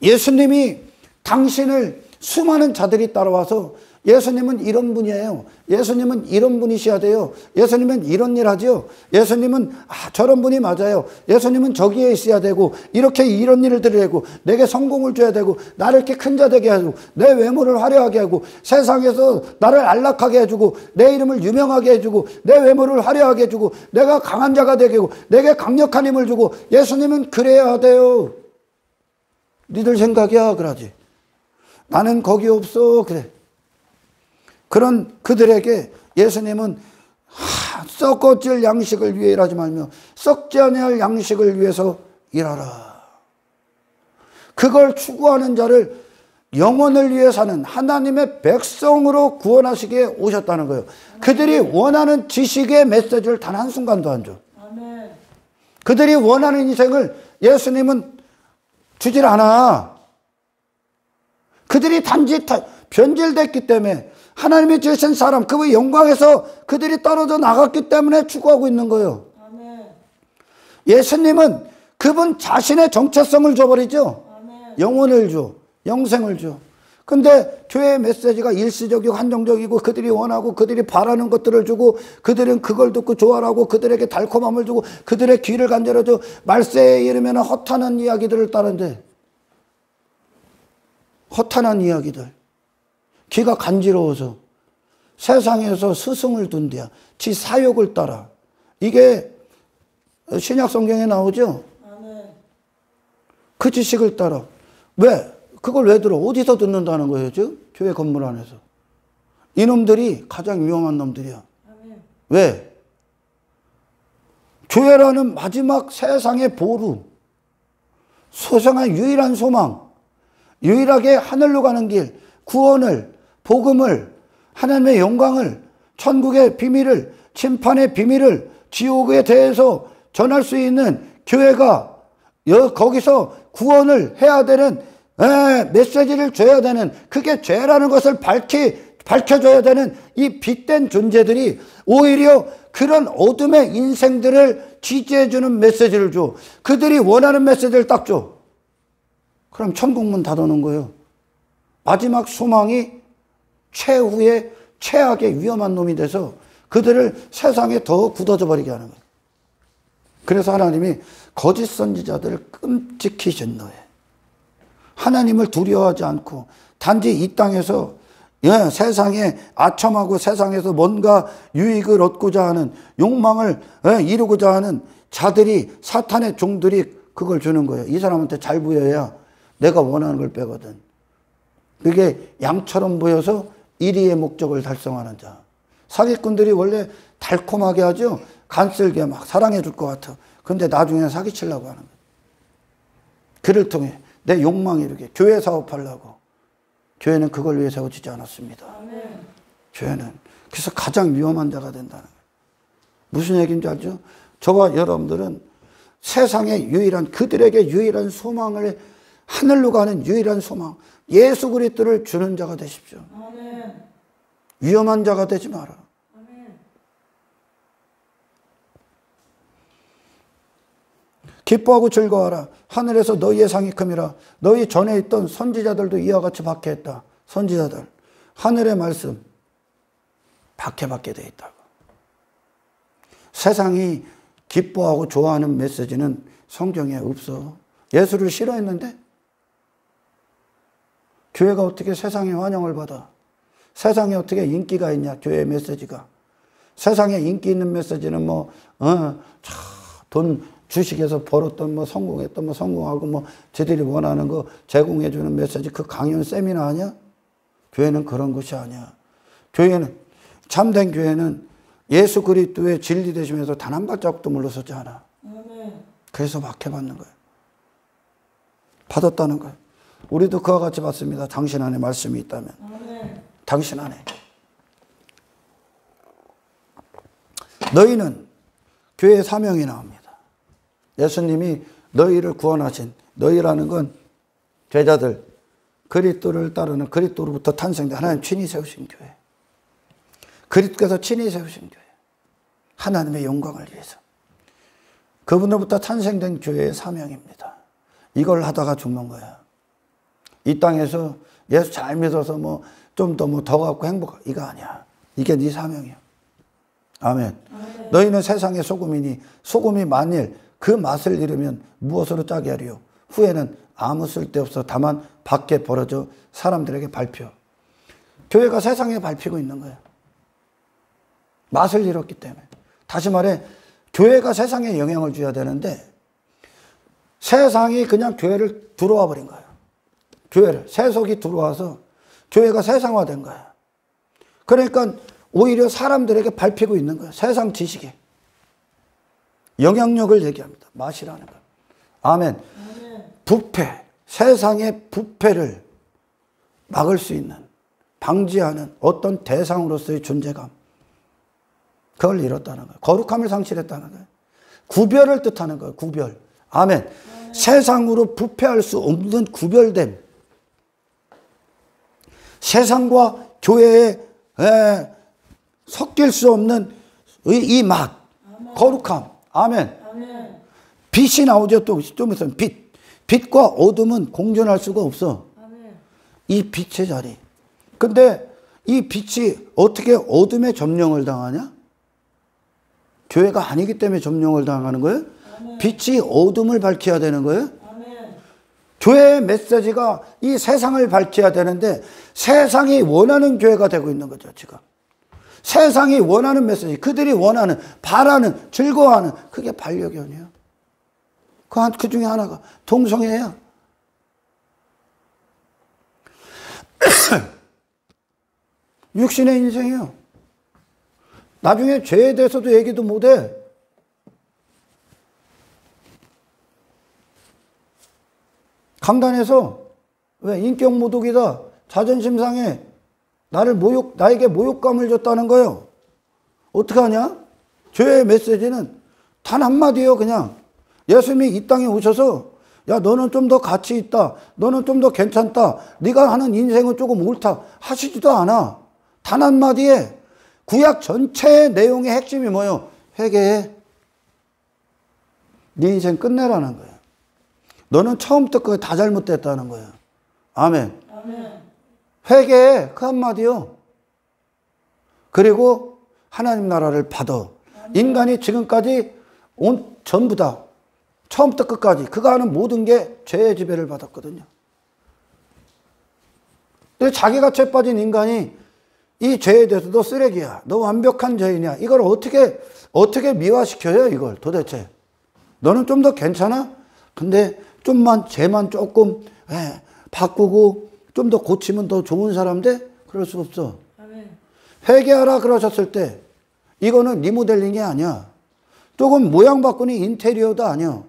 예수님이 당신을 수많은 자들이 따라와서 예수님은 이런 분이에요. 예수님은 이런 분이셔야 돼요. 예수님은 이런 일 하죠. 예수님은 저런 분이 맞아요. 예수님은 저기에 있어야 되고 이렇게 이런 일을 드려야 되고 내게 성공을 줘야 되고 나를 이렇게 큰 자 되게 해주고 내 외모를 화려하게 하고 세상에서 나를 안락하게 해주고 내 이름을 유명하게 해주고 내 외모를 화려하게 해주고 내가 강한 자가 되게 하고 내게 강력한 힘을 주고 예수님은 그래야 돼요. 니들 생각이야 그러지. 나는 거기 없어 그래. 그런 그들에게 예수님은 썩어질 양식을 위해 일하지 말며 썩지 아니할 양식을 위해서 일하라. 그걸 추구하는 자를 영혼을 위해 사는 하나님의 백성으로 구원하시기에 오셨다는 거예요. 그들이 원하는 지식의 메시지를 단 한순간도 안 줘. 그들이 원하는 인생을 예수님은 주질 않아. 그들이 단지 변질됐기 때문에 하나님이 지으신 사람, 그의 영광에서 그들이 떨어져 나갔기 때문에 추구하고 있는 거예요. 아멘. 예수님은 그분 자신의 정체성을 줘버리죠. 아멘. 영혼을 줘, 영생을 줘. 근데 교회의 메시지가 일시적이고 한정적이고 그들이 원하고 그들이 바라는 것들을 주고 그들은 그걸 듣고 좋아하고 그들에게 달콤함을 주고 그들의 귀를 간절해줘. 말세에 이르면 허탄한 이야기들을 따르는데 허탄한 이야기들. 귀가 간지러워서 세상에서 스승을 둔대야. 지 사욕을 따라. 이게 신약 성경에 나오죠. 그 지식을 따라. 왜? 그걸 왜 들어? 어디서 듣는다는 거예요 지금? 교회 건물 안에서. 이놈들이 가장 위험한 놈들이야. 왜? 교회라는 마지막 세상의 보루, 세상의 유일한 소망, 유일하게 하늘로 가는 길, 구원을, 복음을, 하나님의 영광을, 천국의 비밀을, 심판의 비밀을, 지옥에 대해서 전할 수 있는 교회가 거기서 구원을 해야 되는 메시지를 줘야 되는, 그게 죄라는 것을 밝혀줘야 되는 이 빛된 존재들이 오히려 그런 어둠의 인생들을 지지해주는 메시지를 줘. 그들이 원하는 메시지를 딱 줘. 그럼 천국문 닫아놓은 거예요. 마지막 소망이 최후의 최악의 위험한 놈이 돼서 그들을 세상에 더 굳어져 버리게 하는 거예요. 그래서 하나님이 거짓 선지자들을 끔찍히 진노해. 하나님을 두려워하지 않고 단지 이 땅에서 세상에 아첨하고 세상에서 뭔가 유익을 얻고자 하는 욕망을 이루고자 하는 자들이, 사탄의 종들이 그걸 주는 거예요. 이 사람한테 잘 보여야 내가 원하는 걸 빼거든. 그게 양처럼 보여서 이리의 목적을 달성하는 자. 사기꾼들이 원래 달콤하게 하죠. 간쓸게 막 사랑해 줄 것 같아. 근데 나중에 사기치려고 하는 거예요. 그를 통해 내 욕망이 이렇게 교회 사업하려고. 교회는 그걸 위해 세워지지 않았습니다. 아멘. 교회는 그래서 가장 위험한 자가 된다는 거예요. 무슨 얘기인지 알죠? 저와 여러분들은 세상의 유일한, 그들에게 유일한 소망을, 하늘로 가는 유일한 소망, 예수 그리스도를 주는 자가 되십시오. 아멘. 위험한 자가 되지 마라. 아멘. 기뻐하고 즐거워하라. 하늘에서 너희의 상이 큼이라. 너희 전에 있던 선지자들도 이와 같이 박해했다. 선지자들. 하늘의 말씀 박해받게 돼 있다고. 세상이 기뻐하고 좋아하는 메시지는 성경에 없어. 예수를 싫어했는데 교회가 어떻게 세상의 환영을 받아? 세상에 어떻게 인기가 있냐? 교회의 메시지가. 세상에 인기 있는 메시지는 돈 주식에서 벌었던 성공했던 성공하고 저들이 원하는 거 제공해주는 메시지, 그 강연 세미나 아니야? 교회는 그런 것이 아니야. 교회는, 참된 교회는 예수 그리스도의 진리 되시면서 단 한 발자국도 물러서지 않아. 그래서 박해받는 거예요. 받았다는 거예요. 우리도 그와 같이 받습니다. 당신 안에 말씀이 있다면. 당신 안에. 너희는 교회의 사명이 나옵니다. 예수님이 너희를 구원하신, 너희라는 건 제자들, 그리스도를 따르는, 그리스도로부터 탄생된 하나님 친히 세우신 교회. 그리스도께서 친히 세우신 교회. 하나님의 영광을 위해서. 그분으로부터 탄생된 교회의 사명입니다. 이걸 하다가 죽는 거야. 이 땅에서 예수 잘 믿어서 좀 더 갖고 행복하고, 이거 아니야. 이게 네 사명이야. 아멘. 너희는 세상의 소금이니 소금이 만일 그 맛을 잃으면 무엇으로 짜게 하리요? 후에는 아무 쓸데없어 다만 밖에 벌어져 사람들에게 밟혀. 교회가 세상에 밟히고 있는 거예요. 맛을 잃었기 때문에. 다시 말해 교회가 세상에 영향을 줘야 되는데 세상이 그냥 교회를 들어와 버린 거예요. 교회를. 세속이 들어와서 교회가 세상화된 거예요. 그러니까 오히려 사람들에게 밟히고 있는 거예요. 세상 지식에. 영향력을 얘기합니다. 맛이라는 거. 아멘. 부패. 세상의 부패를 막을 수 있는, 방지하는 어떤 대상으로서의 존재감. 그걸 잃었다는 거예요. 거룩함을 상실했다는 거예요. 구별을 뜻하는 거예요. 구별. 아멘. 세상으로 부패할 수 없는 구별됨. 세상과 교회에 섞일 수 없는 이 맛. 거룩함. 아멘. 빛이 나오죠. 또 좀 있으면 빛. 빛과 어둠은 공존할 수가 없어. 이 빛의 자리. 근데 이 빛이 어떻게 어둠에 점령을 당하냐? 교회가 아니기 때문에 점령을 당하는 거예요? 빛이 어둠을 밝혀야 되는 거예요? 교회의 메시지가 이 세상을 밝혀야 되는데 세상이 원하는 교회가 되고 있는 거죠, 지금. 세상이 원하는 메시지, 그들이 원하는, 바라는, 즐거워하는, 그게 반려견이에요. 그 중에 하나가 동성애야. 육신의 인생이에요. 나중에 죄에 대해서도 얘기도 못해. 강단에서 왜 인격 모독이다, 자존심 상해, 나에게 모욕감을 줬다는 거예요. 어떡하냐? 죄의 메시지는 단 한마디예요. 그냥 예수님이 이 땅에 오셔서 야, 너는 좀 더 가치 있다, 너는 좀 더 괜찮다, 네가 하는 인생은 조금 옳다 하시지도 않아. 단 한마디에 구약 전체의 내용의 핵심이 뭐예요? 회개해. 네 인생 끝내라는 거예요. 너는 처음부터 그거 다 잘못됐다는 거예요. 아멘. 회개해. 그 한마디요. 그리고 하나님 나라를 받아. 인간이 지금까지 전부 다 처음부터 끝까지 그가 하는 모든 게 죄의 지배를 받았거든요. 근데 자기가 죄 빠진 인간이 이 죄에 대해서 너 쓰레기야, 너 완벽한 죄인이야, 이걸 어떻게 미화시켜요? 이걸 도대체 너는 좀 더 괜찮아? 근데 좀만 죄만 조금 바꾸고 좀 더 고치면 더 좋은 사람 돼? 그럴 수 없어. 회개하라 그러셨을 때 이거는 리모델링이 아니야. 조금 모양 바꾸니 인테리어도 아니야.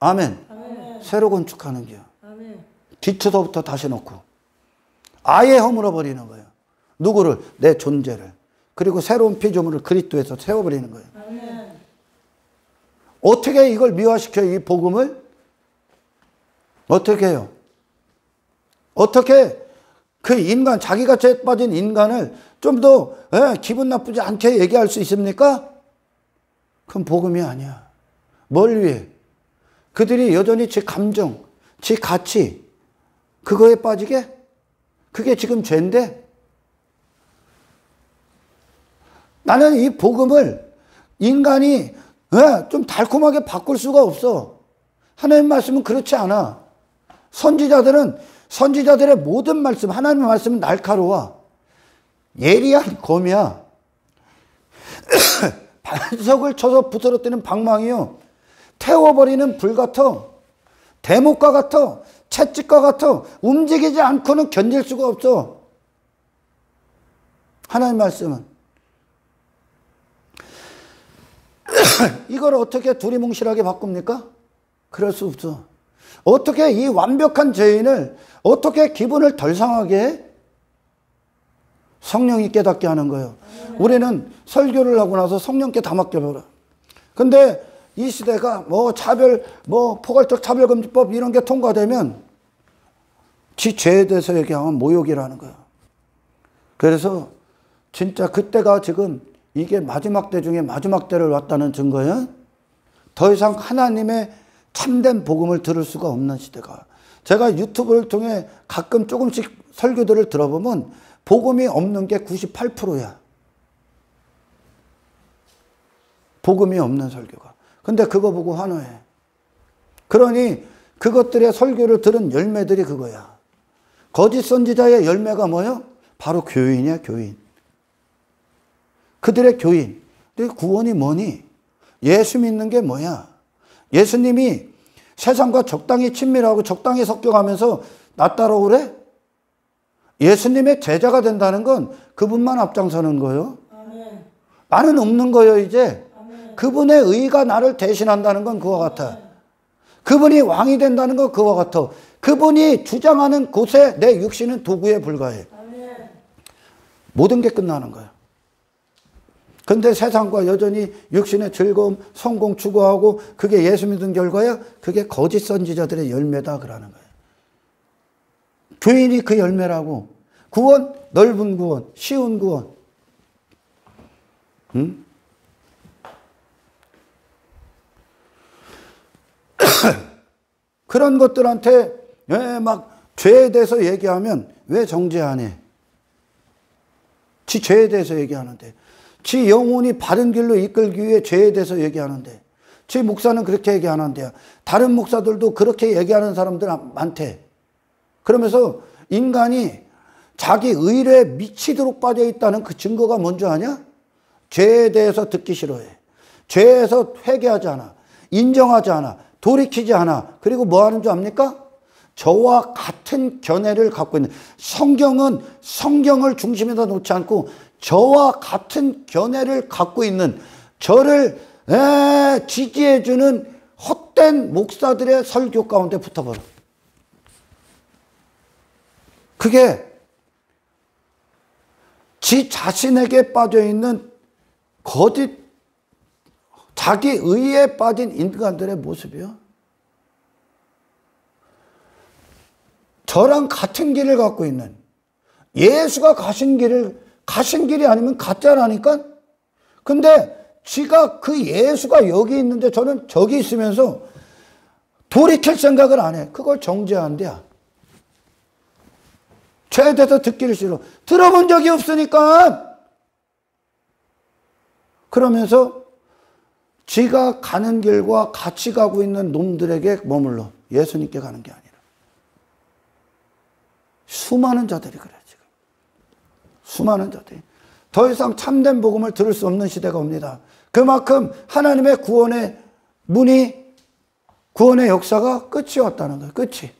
아멘. 새로 건축하는 거야. 기초서부터 다시 놓고 아예 허물어 버리는 거예요. 누구를? 내 존재를. 그리고 새로운 피조물을 그리스도에서 세워버리는 거예요. 어떻게 이걸 미화시켜요? 이 복음을? 어떻게 해요? 어떻게 그 인간, 자기가 죄 빠진 인간을 좀 더 기분 나쁘지 않게 얘기할 수 있습니까? 그건 복음이 아니야. 뭘 위해? 그들이 여전히 지 감정, 지 가치, 그거에 빠지게? 그게 지금 죄인데? 나는 이 복음을 인간이 좀 달콤하게 바꿀 수가 없어. 하나님 말씀은 그렇지 않아. 선지자들의 모든 말씀, 하나님의 말씀은 날카로워. 예리한 검이야. 반석을 쳐서 부스러뜨리는 방망이요. 태워버리는 불 같아. 대목과 같아. 채찍과 같아. 움직이지 않고는 견딜 수가 없어. 하나님 말씀은. 이걸 어떻게 두리뭉실하게 바꿉니까? 그럴 수 없어. 어떻게 이 완벽한 죄인을 어떻게 기분을 덜 상하게 해? 성령이 깨닫게 하는 거예요. 우리는 설교를 하고 나서 성령께 다 맡겨버려. 근데 이 시대가 포괄적 차별금지법 이런 게 통과되면 지 죄에 대해서 얘기하면 모욕이라는 거예요. 그래서 진짜 그때가 지금 이게 마지막 때 중에 마지막 때를 왔다는 증거예요. 더 이상 하나님의 참된 복음을 들을 수가 없는 시대가. 제가 유튜브를 통해 가끔 조금씩 설교들을 들어보면 복음이 없는 게 98%야. 복음이 없는 설교가. 근데 그거 보고 환호해. 그러니 그것들의 설교를 들은 열매들이 그거야. 거짓 선지자의 열매가 뭐예요? 바로 교인이야, 교인. 그들의 교인. 근데 구원이 뭐니? 예수 믿는 게 뭐야? 예수님이 세상과 적당히 친밀하고 적당히 섞여가면서 나 따라오래? 예수님의 제자가 된다는 건 그분만 앞장서는 거예요. 아멘. 나는 없는 거예요, 이제. 아멘. 그분의 의가 나를 대신한다는 건 그와 같아. 그분이 왕이 된다는 건 그와 같아. 그분이 주장하는 곳에 내 육신은 도구에 불과해. 아멘. 모든 게 끝나는 거야. 근데 세상과 여전히 육신의 즐거움, 성공 추구하고 그게 예수 믿은 결과야? 그게 거짓 선지자들의 열매다 그러는 거예요. 교인이 그 열매라고. 구원, 넓은 구원, 쉬운 구원. 응? 그런 것들한테 막 죄에 대해서 얘기하면 왜 정죄 안 해? 지 죄에 대해서 얘기하는데. 지 영혼이 바른 길로 이끌기 위해 죄에 대해서 얘기하는데. 지 목사는 그렇게 얘기하는데요. 다른 목사들도 그렇게 얘기하는 사람들 많대. 그러면서 인간이 자기 의뢰에 미치도록 빠져 있다는 그 증거가 뭔지 아냐? 죄에 대해서 듣기 싫어해. 죄에서 회개하지 않아. 인정하지 않아. 돌이키지 않아. 그리고 뭐 하는 줄 압니까? 저와 같은 견해를 갖고 있는. 성경은 성경을 중심에다 놓지 않고 저와 같은 견해를 갖고 있는, 저를 지지해주는 헛된 목사들의 설교 가운데 붙어버려. 그게 지 자신에게 빠져있는 거짓, 자기 의에 빠진 인간들의 모습이요. 저랑 같은 길을 갖고 있는, 예수가 가신 길이 아니면 가짜라니까? 근데 지가 그 예수가 여기 있는데 저는 저기 있으면서 돌이킬 생각을 안 해. 그걸 정죄한대야. 죄에 대해서 듣기를 싫어. 들어본 적이 없으니까. 그러면서 지가 가는 길과 같이 가고 있는 놈들에게 머물러. 예수님께 가는 게 아니라. 수많은 자들이 그래 지금. 수많은 자들이. 더 이상 참된 복음을 들을 수 없는 시대가 옵니다. 그만큼 하나님의 구원의 문이, 구원의 역사가 끝이 왔다는 거예요. 끝이.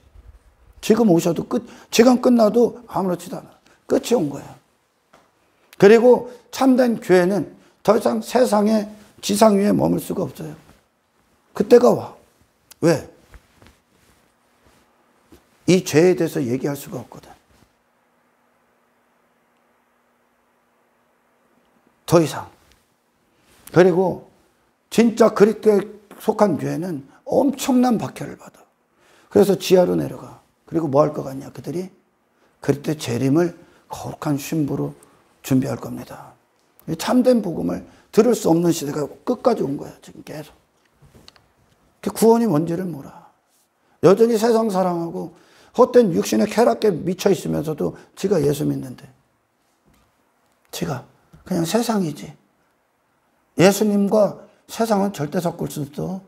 지금 오셔도 지금 끝나도 아무렇지도 않아. 끝이 온 거야. 그리고 참된 교회는 더 이상 세상의 지상 위에 머물 수가 없어요. 그때가 와. 왜? 이 죄에 대해서 얘기할 수가 없거든. 더 이상. 그리고 진짜 그리스도에 속한 교회는 엄청난 박해를 받아. 그래서 지하로 내려가. 그리고 뭐 할 것 같냐? 그들이 그리스도의 재림을 거룩한 신부로 준비할 겁니다. 참된 복음을 들을 수 없는 시대가 끝까지 온 거야. 지금 계속. 그 구원이 뭔지를 몰라. 여전히 세상 사랑하고 헛된 육신의 쾌락에 미쳐 있으면서도 지가 예수 믿는데, 지가 그냥 세상이지. 예수님과 세상은 절대 섞을 수 없어.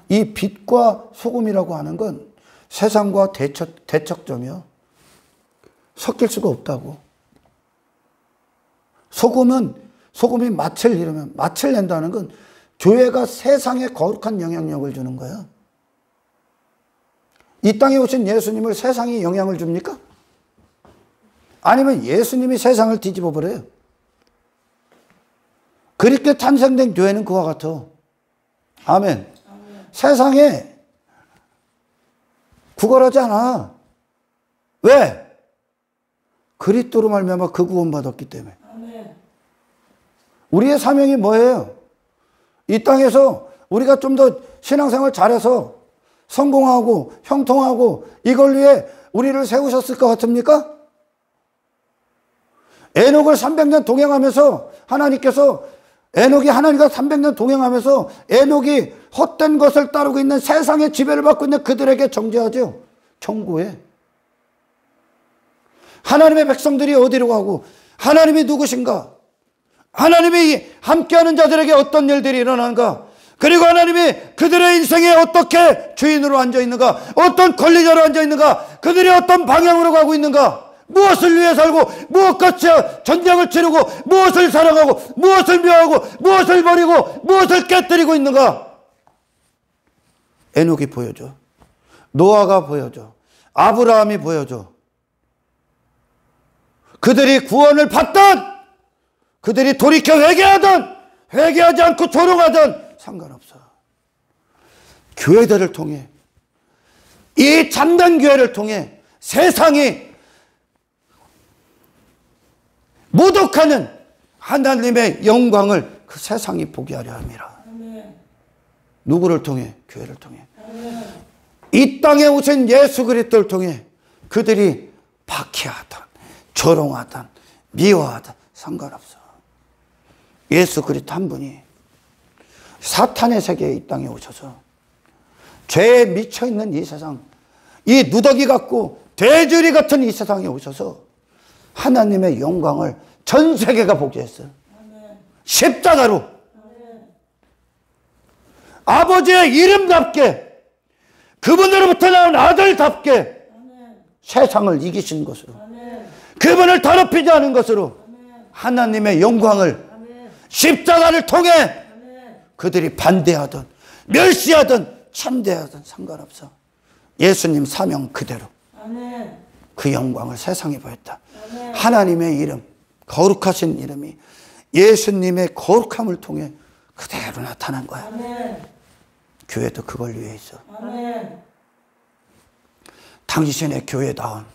이 빛과 소금이라고 하는 건 세상과 대척점이요. 섞일 수가 없다고. 소금이 맛을 잃으면, 맛을 낸다는 건 교회가 세상에 거룩한 영향력을 주는 거예요. 이 땅에 오신 예수님을 세상이 영향을 줍니까? 아니면 예수님이 세상을 뒤집어 버려요? 그렇게 탄생된 교회는 그와 같아. 아멘. 세상에 구걸하지 않아. 왜? 그리스도로 말미암아 그 구원받았기 때문에. 우리의 사명이 뭐예요? 이 땅에서 우리가 좀 더 신앙생활 잘해서 성공하고 형통하고 이걸 위해 우리를 세우셨을 것 같습니까? 에녹을 300년 동행하면서 에녹이 하나님과 300년 동행하면서 에녹이 헛된 것을 따르고 있는 세상의 지배를 받고 있는 그들에게 정죄하죠. 경고해. 하나님의 백성들이 어디로 가고 하나님이 누구신가? 하나님이 함께하는 자들에게 어떤 일들이 일어나는가? 그리고 하나님이 그들의 인생에 어떻게 주인으로 앉아있는가? 어떤 권리자로 앉아있는가? 그들이 어떤 방향으로 가고 있는가? 무엇을 위해 살고 무엇같이 전쟁을 치르고 무엇을 사랑하고 무엇을 묘하고 무엇을 버리고 무엇을 깨뜨리고 있는가? 에녹이 보여줘. 노아가 보여줘. 아브라함이 보여줘. 그들이 구원을 받든 그들이 돌이켜 회개하든 회개하지 않고 조롱하든 상관없어. 교회들을 통해, 이 참된 교회를 통해 세상이 모독하는 하나님의 영광을 그 세상이 보게 하려 함이라. 누구를 통해? 교회를 통해. 이 땅에 오신 예수 그리스도를 통해 그들이 박해하든 조롱하든 미워하든 상관없어. 예수 그리스도 한 분이 사탄의 세계에 이 땅에 오셔서 죄에 미쳐있는 이 세상, 이 누더기 같고 돼지우리 같은 이 세상에 오셔서 하나님의 영광을 전 세계가 보게 했어요. 십자가로. 아버지의 이름답게, 그분으로부터 나온 아들답게 세상을 이기신 것으로, 그분을 더럽히지 않은 것으로 하나님의 영광을 십자가를 통해 그들이 반대하든 멸시하든 참대하든 상관없어. 예수님 사명 그대로 그 영광을 세상에 보였다. 하나님의 이름, 거룩하신 이름이 예수님의 거룩함을 통해 그대로 나타난 거야. 교회도 그걸 위해 있어. 당신의 교회다운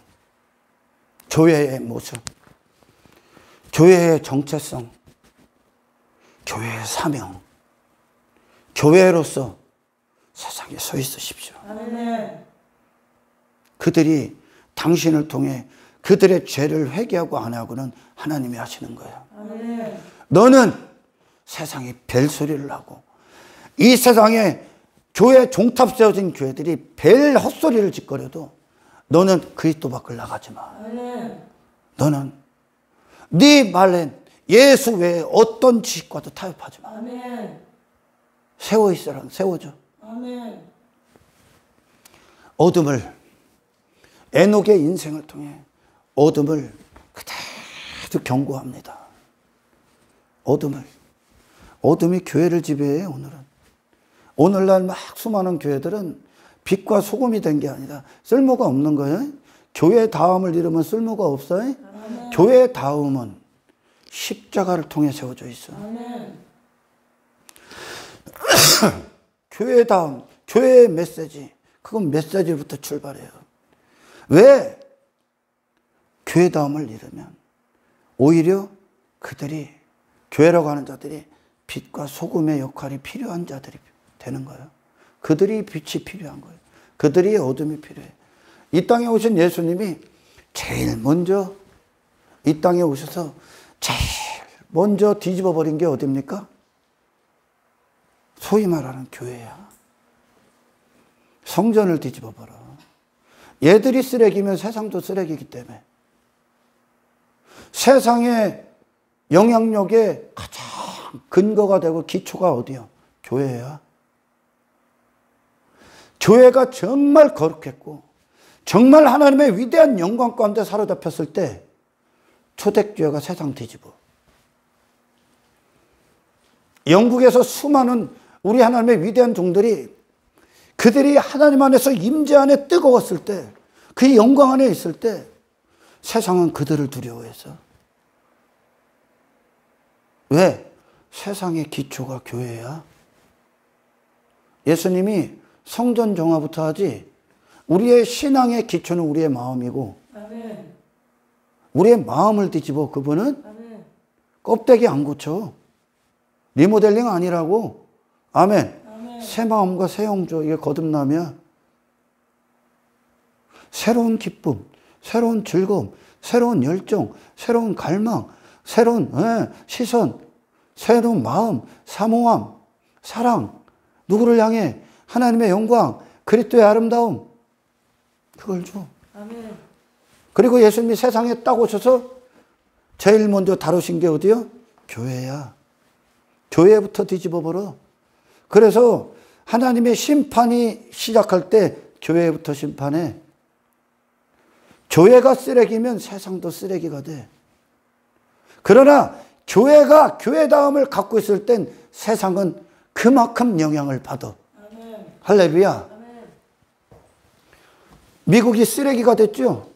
교회의 모습, 교회의 정체성, 교회의 사명, 교회로서 세상에 서 있으십시오. 그들이 당신을 통해 그들의 죄를 회개하고 안 하고는 하나님이 하시는 거예요. 너는 세상에 벨소리를 하고 이 세상에 교회 종탑 세워진 교회들이 벨 헛소리를 짓거려도 너는 그리스도 밖을 나가지 마. 너는 네 말엔 예수 외에 어떤 지식과도 타협하지 마. 세워 있어라. 세워줘. 어둠을, 에녹의 인생을 통해 어둠을 그대로 경고합니다. 어둠이 교회를 지배해요. 오늘날 막 수많은 교회들은 빛과 소금이 된 게 아니라 쓸모가 없는 거예요. 교회 다음을 이루면 쓸모가 없어요. 교회 다음은 십자가를 통해 세워져 있어. 교회 다음, 교회의 메시지, 그건 메시지부터 출발해요. 왜? 교회 다음을 잃으면 오히려 그들이, 교회라고 하는 자들이 빛과 소금의 역할이 필요한 자들이 되는 거예요. 그들이 빛이 필요한 거예요. 그들이 어둠이 필요해. 이 땅에 오신 예수님이 제일 먼저 이 땅에 오셔서 제일 먼저 뒤집어 버린 게 어딥니까? 소위 말하는 교회야. 성전을 뒤집어 봐라. 얘들이 쓰레기면 세상도 쓰레기이기 때문에 세상의 영향력의 가장 근거가 되고 기초가 어디야? 교회야. 교회가 정말 거룩했고 정말 하나님의 위대한 영광 가운데 사로잡혔을 때 초대교회가 세상 뒤집어. 영국에서 수많은 우리 하나님의 위대한 종들이 그들이 하나님 안에서 임재 안에 뜨거웠을 때, 그 영광 안에 있을 때 세상은 그들을 두려워해서. 왜? 세상의 기초가 교회야. 예수님이 성전 정화부터 하지 우리의 신앙의 기초는 우리의 마음이고 아멘. 우리의 마음을 뒤집어 그분은 아멘. 껍데기 안 고쳐. 리모델링 아니라고. 아멘. 아멘. 새 마음과 새 영조, 이게 거듭남이야. 새로운 기쁨, 새로운 즐거움, 새로운 열정, 새로운 갈망, 새로운 시선, 새로운 마음, 사모함, 사랑, 누구를 향해 하나님의 영광, 그리스도의 아름다움, 그걸 줘. 아멘. 그리고 예수님이 세상에 딱 오셔서 제일 먼저 다루신 게 어디요? 교회야. 교회부터 뒤집어 버려. 그래서 하나님의 심판이 시작할 때 교회부터 심판해. 교회가 쓰레기면 세상도 쓰레기가 돼. 그러나 교회가 교회다움을 갖고 있을 땐 세상은 그만큼 영향을 받아. 아멘. 할렐루야. 아멘. 미국이 쓰레기가 됐죠.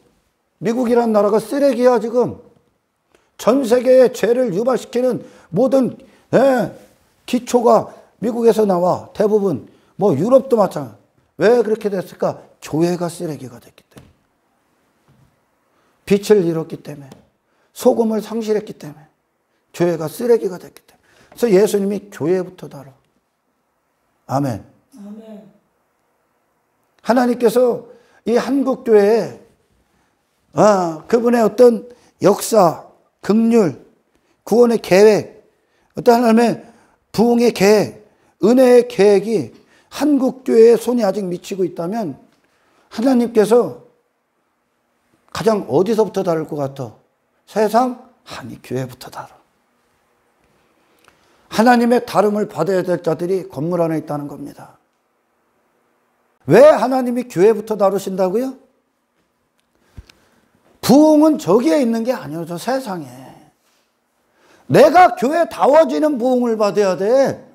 미국이란 나라가 쓰레기야 지금. 전 세계의 죄를 유발시키는 모든 기초가 미국에서 나와. 대부분 뭐 유럽도 마찬가지. 왜 그렇게 됐을까? 교회가 쓰레기가 됐기 때문에. 빛을 잃었기 때문에. 소금을 상실했기 때문에. 교회가 쓰레기가 됐기 때문에. 그래서 예수님이 교회부터 다뤄. 아멘. 아멘. 하나님께서 이 한국교회에 그분의 어떤 역사, 긍휼, 구원의 계획, 어떤 하나님의 부흥의 계획, 은혜의 계획이 한국교회의 손이 아직 미치고 있다면 하나님께서 가장 어디서부터 다룰 것 같아? 세상? 아니, 교회부터 다뤄. 하나님의 다름을 받아야 될 자들이 건물 안에 있다는 겁니다. 왜 하나님이 교회부터 다루신다고요? 부흥은 저기에 있는 게 아니에요. 저 세상에. 내가 교회다워지는 부흥을 받아야 돼.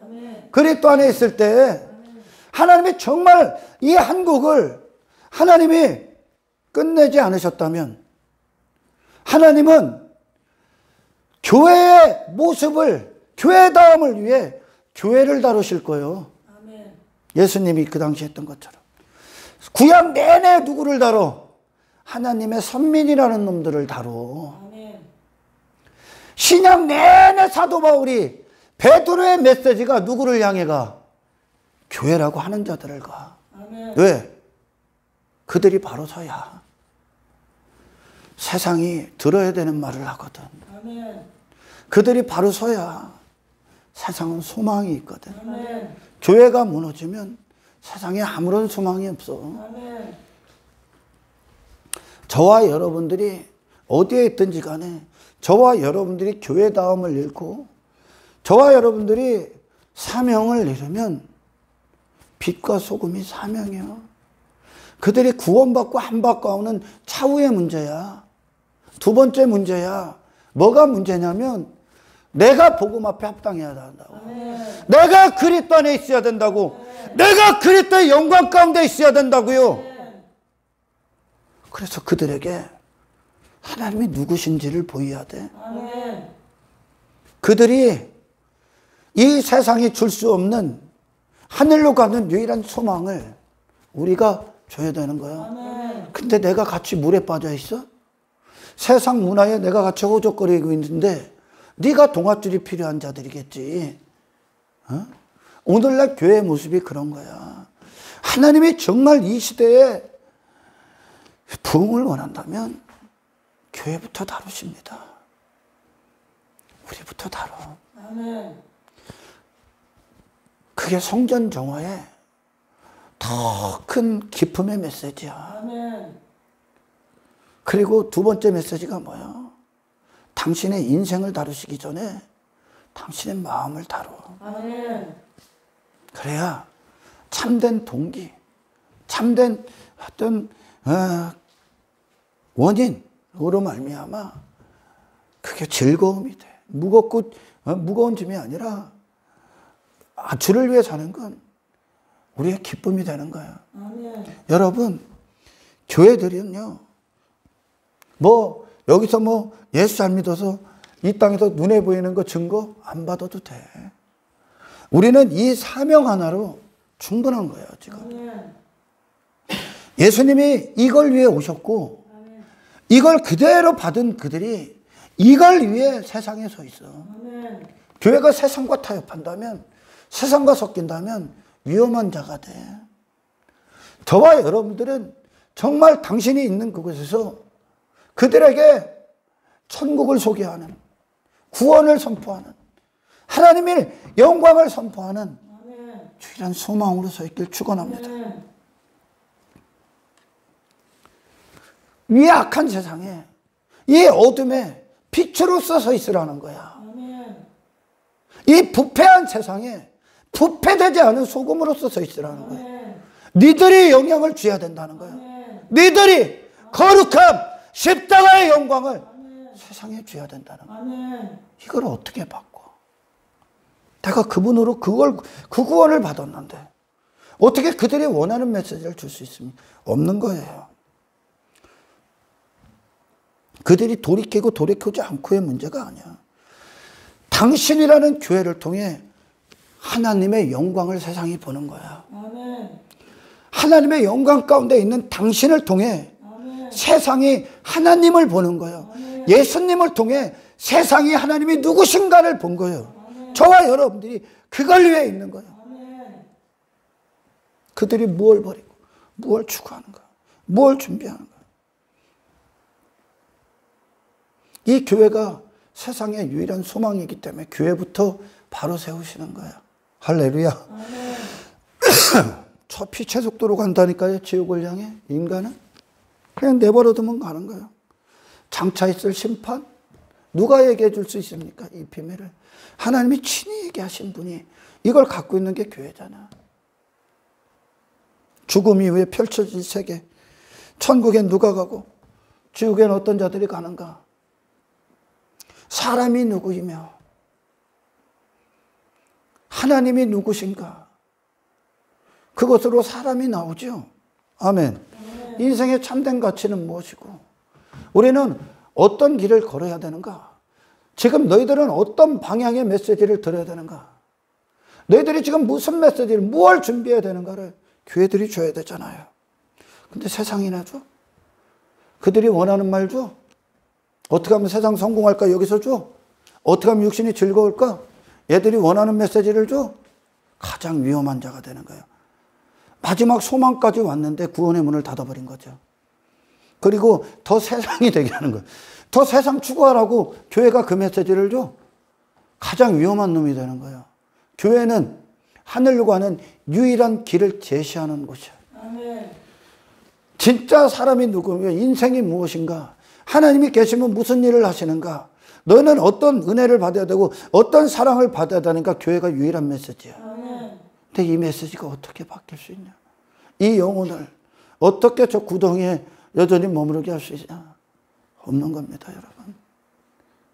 그리스도 안에 있을 때 하나님이 정말 이 한국을 하나님이 끝내지 않으셨다면 하나님은 교회의 모습을, 교회다움을 위해 교회를 다루실 거예요. 아멘. 예수님이 그 당시 했던 것처럼. 구약 내내 누구를 다뤄? 하나님의 선민이라는 놈들을 다뤄. 아멘. 신약 내내 사도 바울이 베드로의 메시지가 누구를 향해 가? 교회라고 하는 자들을 가. 아멘. 왜? 그들이 바로 서야 세상이 들어야 되는 말을 하거든. 아멘. 그들이 바로 서야 세상은 소망이 있거든. 아멘. 교회가 무너지면 세상에 아무런 소망이 없어. 아멘. 저와 여러분들이 어디에 있든지 간에 저와 여러분들이 교회다움을 잃고 저와 여러분들이 사명을 잃으면 빛과 소금이 사명이야. 그들이 구원받고 안 받고 오는 차후의 문제야. 두 번째 문제야. 뭐가 문제냐면 내가 복음 앞에 합당해야 한다고. 아멘. 내가 그리스도 안에 있어야 된다고. 아멘. 내가 그리스도의 영광 가운데 있어야 된다고요. 아멘. 그래서 그들에게 하나님이 누구신지를 보여야 돼. 아멘. 그들이 이 세상이 줄 수 없는 하늘로 가는 유일한 소망을 우리가 줘야 되는 거야. 아멘. 근데 내가 같이 물에 빠져 있어? 세상 문화에 내가 같이 호적거리고 있는데 네가 동아줄이 필요한 자들이겠지. 오늘날 교회의 모습이 그런 거야. 하나님이 정말 이 시대에 부흥을 원한다면 교회부터 다루십니다. 우리부터 다뤄. 아멘. 그게 성전 정화에 다 더 큰 기쁨의 메시지야. 아멘. 그리고 두 번째 메시지가 뭐야? 당신의 인생을 다루시기 전에 당신의 마음을 다루어. 아멘. 그래야 참된 동기, 참된 어떤 원인으로 말미암아 그게 즐거움이 돼. 무거운 짐이 아니라 주를 위해 사는 건 우리의 기쁨이 되는 거야. 아멘. 여러분, 교회들은요, 여기서 예수 잘 믿어서 이 땅에서 눈에 보이는 거 증거 안 받아도 돼. 우리는 이 사명 하나로 충분한 거예요, 지금. 아멘. 예수님이 이걸 위해 오셨고, 아멘. 이걸 그대로 받은 그들이 이걸 위해 세상에 서 있어. 아멘. 교회가 세상과 타협한다면, 세상과 섞인다면 위험한 자가 돼. 저와 여러분들은 정말 당신이 있는 그곳에서 그들에게 천국을 소개하는, 구원을 선포하는, 하나님의 영광을 선포하는 아멘. 유일한 소망으로 서 있길 축원합니다. 아멘. 이 악한 세상에, 이 어둠에 빛으로서 서 있으라는 거야. 아멘. 이 부패한 세상에 부패되지 않은 소금으로서 서 있으라는 거야. 아멘. 니들이 영향을 줘야 된다는 거야. 아멘. 니들이 거룩함, 십자가의 영광을 세상에 줘야 된다는 거야. 아멘. 이걸 어떻게 바꿔? 내가 그분으로 그 구원을 받았는데 어떻게 그들이 원하는 메시지를 줄 수 있습니까? 없는 거예요. 그들이 돌이키고 돌이키지 않고의 문제가 아니야. 당신이라는 교회를 통해 하나님의 영광을 세상이 보는 거야. 아멘. 하나님의 영광 가운데 있는 당신을 통해 아멘. 세상이 하나님을 보는 거예요. 예수님을 통해 세상이 하나님이 누구신가를 본 거예요. 저와 여러분들이 그걸 위해 있는 거예요. 아멘. 그들이 무엇을 버리고 무엇을 추구하는가, 무엇을 준비하는가. 이 교회가 세상의 유일한 소망이기 때문에 교회부터 바로 세우시는 거예요. 할렐루야. 아멘. 저 빛의 속도로 간다니까요. 지옥을 향해 인간은 그냥 내버려두면 가는 거예요. 장차 있을 심판 누가 얘기해 줄 수 있습니까? 이 비밀을 하나님이 친히 얘기하신 분이 이걸 갖고 있는 게 교회잖아. 죽음 이후에 펼쳐질 세계, 천국엔 누가 가고 지옥엔 어떤 자들이 가는가? 사람이 누구이며 하나님이 누구신가? 그것으로 사람이 나오죠. 아멘. 인생의 참된 가치는 무엇이고 우리는 어떤 길을 걸어야 되는가? 지금 너희들은 어떤 방향의 메시지를 들어야 되는가? 너희들이 지금 무슨 메시지를, 무엇을 준비해야 되는가를 교회들이 줘야 되잖아요. 근데 세상이나 줘? 그들이 원하는 말 줘? 어떻게 하면 세상 성공할까? 여기서 줘? 어떻게 하면 육신이 즐거울까? 얘들이 원하는 메시지를 줘? 가장 위험한 자가 되는 거예요. 마지막 소망까지 왔는데 구원의 문을 닫아버린 거죠. 그리고 더 세상이 되게 하는 거예요. 더 세상 추구하라고 교회가 그 메시지를 줘? 가장 위험한 놈이 되는 거예요. 교회는 하늘로 가는 유일한 길을 제시하는 곳이야. 아멘. 진짜 사람이 누구며 인생이 무엇인가? 하나님이 계시면 무슨 일을 하시는가? 너는 어떤 은혜를 받아야 되고 어떤 사랑을 받아야 되는가? 교회가 유일한 메시지야. 아멘. 근데 이 메시지가 어떻게 바뀔 수 있냐? 이 영혼을 어떻게 저 구덩이에 여전히 머무르게 할 수 있냐? 없는 겁니다, 여러분.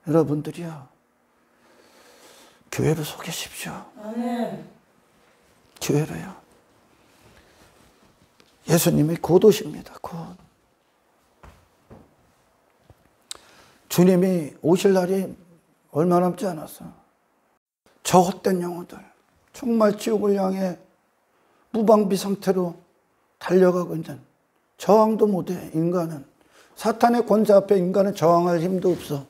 여러분들이요, 교회로 속이십시오. 아멘. 교회로요. 예수님이 곧 오십니다. 곧. 주님이 오실 날이 얼마 남지 않았어. 저 헛된 영혼들, 정말 지옥을 향해 무방비 상태로 달려가고 있는, 저항도 못해. 인간은 사탄의 권세 앞에 인간은 저항할 힘도 없어.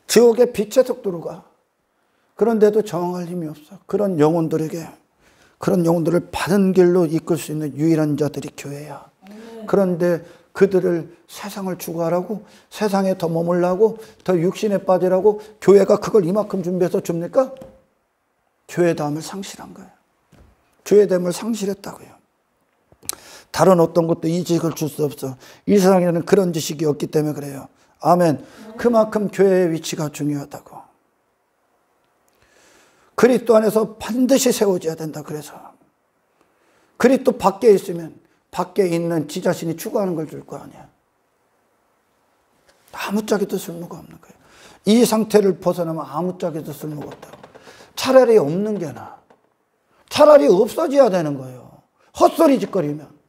지옥의 빛의 속도로 가. 그런데도 저항할 힘이 없어. 그런 영혼들에게, 그런 영혼들을 바른 길로 이끌 수 있는 유일한 자들이 교회야. 그런데 그들을 세상을 추구하라고, 세상에 더 머물라고, 더 육신에 빠지라고 교회가 그걸 이만큼 준비해서 줍니까? 교회됨을 상실한 거예요. 교회됨을 상실했다고요. 다른 어떤 것도 이 지식을 줄 수 없어. 이 세상에는 그런 지식이 없기 때문에 그래요. 아멘. 그만큼 교회의 위치가 중요하다고. 그리스도 안에서 반드시 세워져야 된다. 그래서 그리스도 밖에 있으면 밖에 있는 지 자신이 추구하는 걸 줄 거 아니야. 아무짝에도 쓸모가 없는 거예요. 이 상태를 벗어나면 아무짝에도 쓸모가 없다고. 차라리 없는 게 나아. 차라리 없어져야 되는 거예요. 헛소리 짓거리면.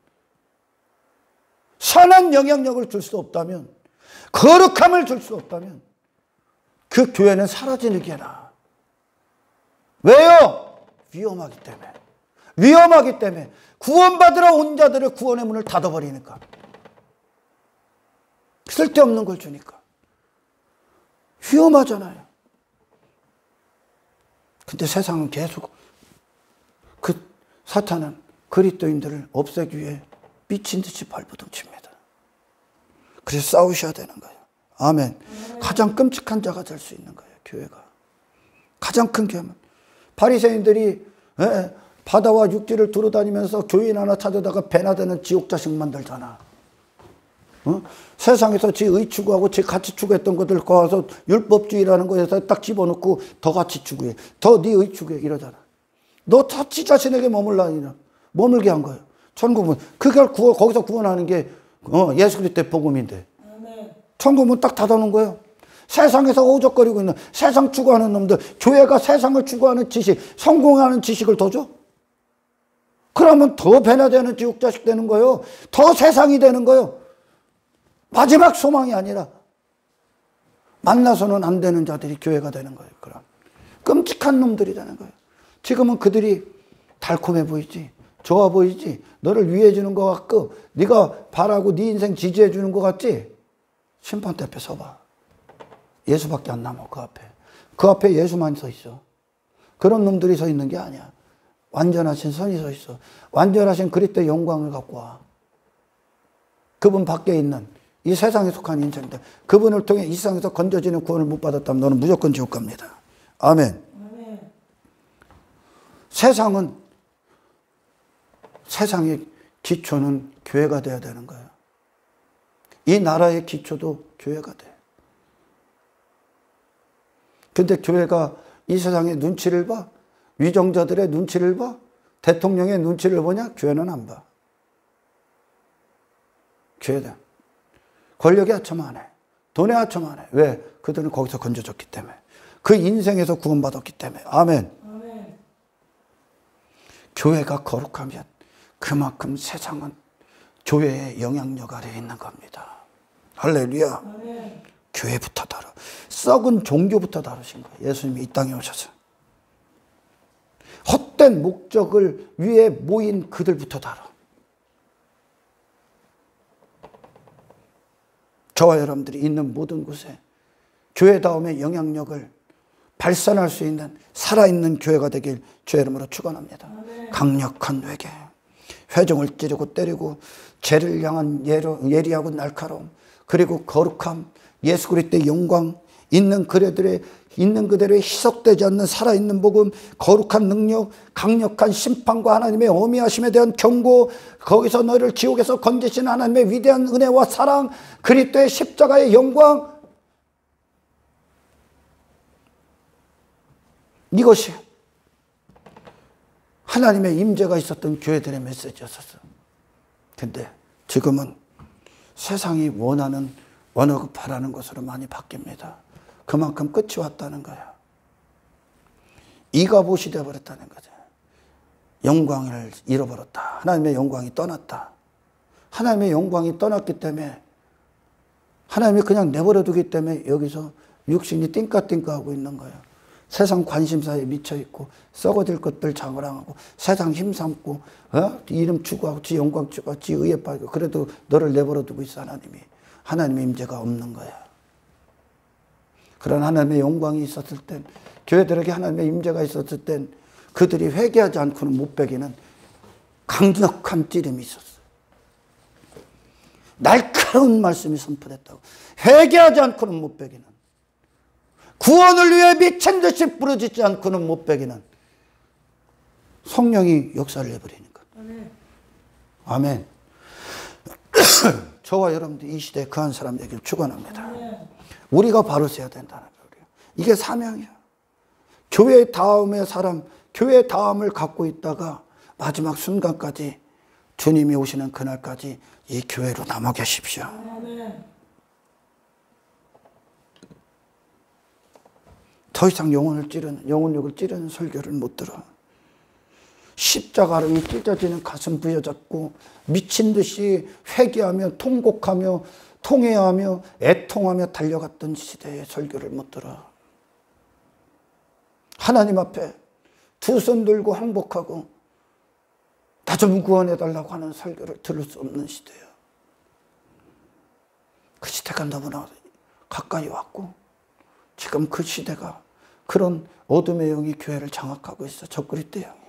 선한 영향력을 줄 수 없다면, 거룩함을 줄 수 없다면 그 교회는 사라지는 게 나아. 왜요? 위험하기 때문에. 위험하기 때문에. 구원받으러 온 자들의 구원의 문을 닫아버리니까. 쓸데없는 걸 주니까. 위험하잖아요. 근데 세상은 계속 그 사탄은 그리스도인들을 없애기 위해 미친 듯이 발버둥칩니다. 그래서 싸우셔야 되는 거예요. 아멘. 가장 끔찍한 자가 될 수 있는 거예요. 교회가. 가장 큰 괴물. 바리새인들이 바다와 육지를 두루다니면서 교인 하나 찾아다가 배나 되는 지옥 자식 만들잖아. 세상에서 지의 추구하고 지 같이 추구했던 것들 거와서 율법주의라는 거에서 딱 집어넣고 더 같이 추구해. 더 네의 추구해. 이러잖아. 너 지 자신에게 머물게 한 거예요. 천국은. 그걸 거기서 구원하는 게 예수 그리스도의 복음인데. 천국은 딱 닫아놓은 거예요. 세상에서 오적거리고 있는 세상 추구하는 놈들, 교회가 세상을 추구하는 지식, 성공하는 지식을 더 줘? 그러면 더 배나되는 지옥 자식 되는 거예요. 더 세상이 되는 거예요. 마지막 소망이 아니라 만나서는 안 되는 자들이 교회가 되는 거예요. 그럼 끔찍한 놈들이 되는 거예요. 지금은 그들이 달콤해 보이지, 좋아 보이지, 너를 위해 주는 것 같고 네가 바라고 네 인생 지지해 주는 것 같지? 심판대 앞에 서봐. 예수밖에 안 남아. 그 앞에. 그 앞에 예수만 서 있어. 그런 놈들이 서 있는 게 아니야. 완전하신 선이 서 있어. 완전하신 그리스도의 영광을 갖고 와. 그분 밖에 있는 이 세상에 속한 인생들, 그분을 통해 이 세상에서 건져지는 구원을 못 받았다면 너는 무조건 지옥 갑니다. 아멘. 아멘. 세상의 기초는 교회가 돼야 되는 거예요. 이 나라의 기초도 교회가 돼. 근데 교회가 이 세상의 눈치를 봐? 위정자들의 눈치를 봐? 대통령의 눈치를 보냐? 교회는 안 봐. 교회는 권력에 하첨안 해. 돈에 하첨안 해. 왜? 그들은 거기서 건져졌기 때문에. 그 인생에서 구원받았기 때문에. 아멘. 아멘. 교회가 거룩하면 그만큼 세상은 교회의 영향력 아래에 있는 겁니다. 할렐루야. 아멘. 교회부터 다뤄. 썩은 종교부터 다루신 거예요. 예수님이 이 땅에 오셔서. 헛된 목적을 위해 모인 그들부터 다뤄. 저와 여러분들이 있는 모든 곳에 교회다움의 영향력을 발산할 수 있는 살아있는 교회가 되길 주의 이름으로 축원합니다. 강력한 회개, 회중을 찌르고 때리고 죄를 향한 예리하고 날카로움, 그리고 거룩함, 예수 그리스도의 영광, 있는 그대로의 희석되지 않는 살아있는 복음, 거룩한 능력, 강력한 심판과 하나님의 어미하심에 대한 경고, 거기서 너를 지옥에서 건지신 하나님의 위대한 은혜와 사랑, 그리스도의 십자가의 영광, 이것이 하나님의 임재가 있었던 교회들의 메시지였었어. 근데 지금은 세상이 원하고 바라는 것으로 많이 바뀝니다. 그만큼 끝이 왔다는 거야. 이가봇이 되어버렸다는 거죠. 영광을 잃어버렸다. 하나님의 영광이 떠났다. 하나님의 영광이 떠났기 때문에, 하나님이 그냥 내버려두기 때문에 여기서 육신이 띵까띵까하고 있는 거예요. 세상 관심사에 미쳐있고 썩어질 것들 장어랑하고 세상 힘삼고 이름 추구하고 지 영광 추구하고 지 의에 빠지고, 그래도 너를 내버려두고 있어. 하나님의 임재가 없는 거야. 그런 하나님의 영광이 있었을 땐, 교회들에게 하나님의 임재가 있었을 땐 그들이 회개하지 않고는 못 베기는 강력한 찌름이 있었어. 날카로운 말씀이 선포됐다고. 회개하지 않고는 못 베기는, 구원을 위해 미친 듯이 부르짖지 않고는 못 베기는 성령이 역사를 해버리니까. 아멘. 저와 여러분들 이 시대에 그한 사람 되기를 축원합니다. 아멘. 우리가 바로 서야 된다는 거예요. 이게 사명이야. 교회 다음의 사람, 교회 다음을 갖고 있다가 마지막 순간까지 주님이 오시는 그날까지 이 교회로 남아 계십시오. 아멘. 더 이상 영혼력을 찌르는 설교를 못 들어. 십자가로 이 찢어지는 가슴 부여잡고 미친 듯이 회개하며 통곡하며 통회하며 애통하며 달려갔던 시대의 설교를 못 들어. 하나님 앞에 두 손 들고 항복하고 나 좀 구원해달라고 하는 설교를 들을 수 없는 시대야. 그 시대가 너무나 가까이 왔고 지금 그 시대가 그런 어둠의 영이 교회를 장악하고 있어. 적그리스도 영이.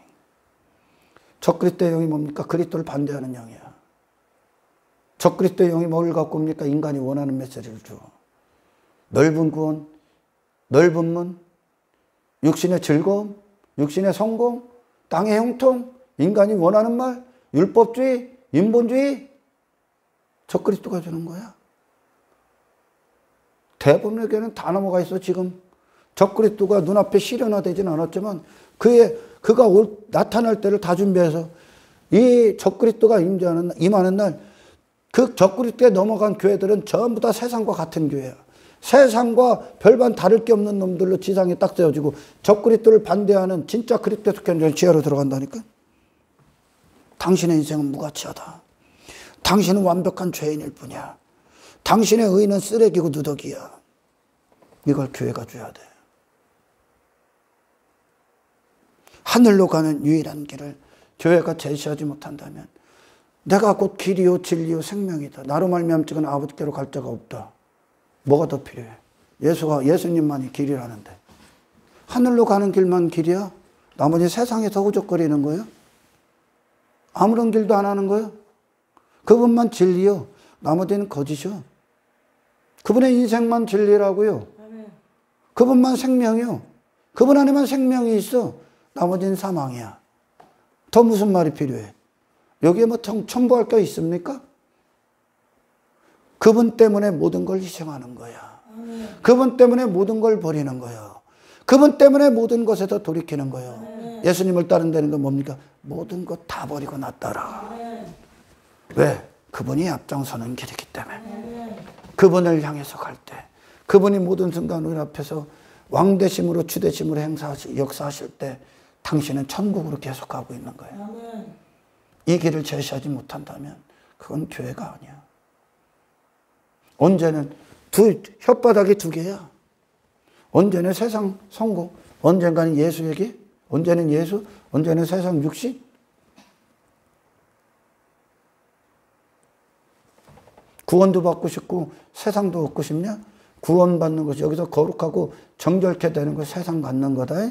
적그리스도 영이 뭡니까? 그리스도를 반대하는 영이야. 적그리스도 영이 뭘 갖고 옵니까? 인간이 원하는 메시지를 줘. 넓은 구원, 넓은 문, 육신의 즐거움, 육신의 성공, 땅의 형통, 인간이 원하는 말, 율법주의, 인본주의, 적그리스도가 주는 거야. 대부분의 교회는 다 넘어가 있어. 지금 적그리스도가 눈앞에 실현화되지는 않았지만 그가 나타날 때를 다 준비해서 이 적그리스도가 임하는 날 그 적그리스도에 넘어간 교회들은 전부 다 세상과 같은 교회야. 세상과 별반 다를 게 없는 놈들로 지상에 딱 세워지고 적그리스도를 반대하는 진짜 그리스도에 속한 자는 지하로 들어간다니까. 당신의 인생은 무가치하다. 당신은 완벽한 죄인일 뿐이야. 당신의 의는 쓰레기고 누더기야. 이걸 교회가 줘야 돼. 하늘로 가는 유일한 길을 교회가 제시하지 못한다면 내가 곧 길이요 진리요 생명이다. 나로 말미암지는 아버지께로 갈 자가 없다. 뭐가 더 필요해? 예수님만이 길이라는데. 하늘로 가는 길만 길이야? 나머지 세상에서 후적거리는 거예요? 아무런 길도 안 하는 거예요? 그분만 진리요. 나머지는 거짓이요. 그분의 인생만 진리라고요. 아멘. 그분만 생명이요. 그분 안에만 생명이 있어. 나머지는 사망이야. 더 무슨 말이 필요해? 여기에 뭐 첨부할 게 있습니까? 그분 때문에 모든 걸 희생하는 거야. 아멘. 그분 때문에 모든 걸 버리는 거예요. 그분 때문에 모든 것에서 돌이키는 거예요. 아멘. 예수님을 따른다는 건 뭡니까? 모든 것 다 버리고 나 따라. 아멘. 왜? 그분이 앞장서는 길이기 때문에. 아멘. 그분을 향해서 갈 때, 그분이 모든 순간 우리 앞에서 왕되심으로 주되심으로 역사하실 때 당신은 천국으로 계속 가고 있는 거예요. 아멘. 이 길을 제시하지 못한다면 그건 교회가 아니야. 언제는 혓바닥이 두 개야. 언제는 세상 성공, 언젠가는 예수 얘기, 언제는 예수, 언제는 세상 육신. 구원도 받고 싶고 세상도 얻고 싶냐? 구원받는 것이 여기서 거룩하고 정결케 되는 거 세상 갖는 거다.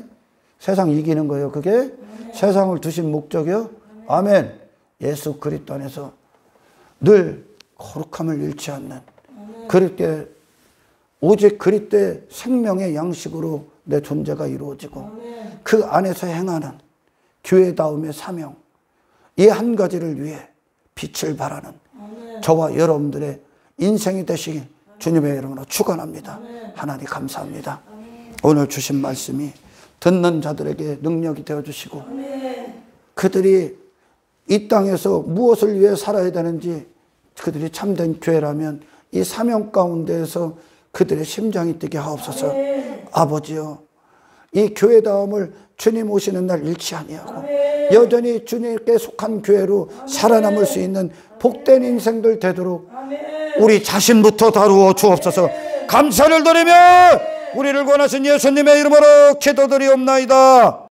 세상 이기는 거예요. 그게 아멘. 세상을 두신 목적이요. 아멘. 예수 그리스도 안에서 늘 거룩함을 잃지 않는 그리스도의 오직 그리스도의 생명의 양식으로 내 존재가 이루어지고 아멘. 그 안에서 행하는 교회다움의 사명 이 한 가지를 위해 빛을 발하는 아멘. 저와 여러분들의 인생이 되시길 주님의 이름으로 축원합니다. 아멘. 하나님 감사합니다. 아멘. 오늘 주신 말씀이 듣는 자들에게 능력이 되어주시고 아멘. 그들이 이 땅에서 무엇을 위해 살아야 되는지 그들이 참된 교회라면 이 사명 가운데에서 그들의 심장이 뛰게 하옵소서. 아멘. 아버지요, 이 교회다움을 주님 오시는 날 잃지 아니하고 아멘. 여전히 주님께 속한 교회로 살아남을 수 있는 복된 인생들 되도록 아멘. 우리 자신부터 다루어 주옵소서. 감사를 드리며 우리를 권하신 예수님의 이름으로 기도드리옵나이다.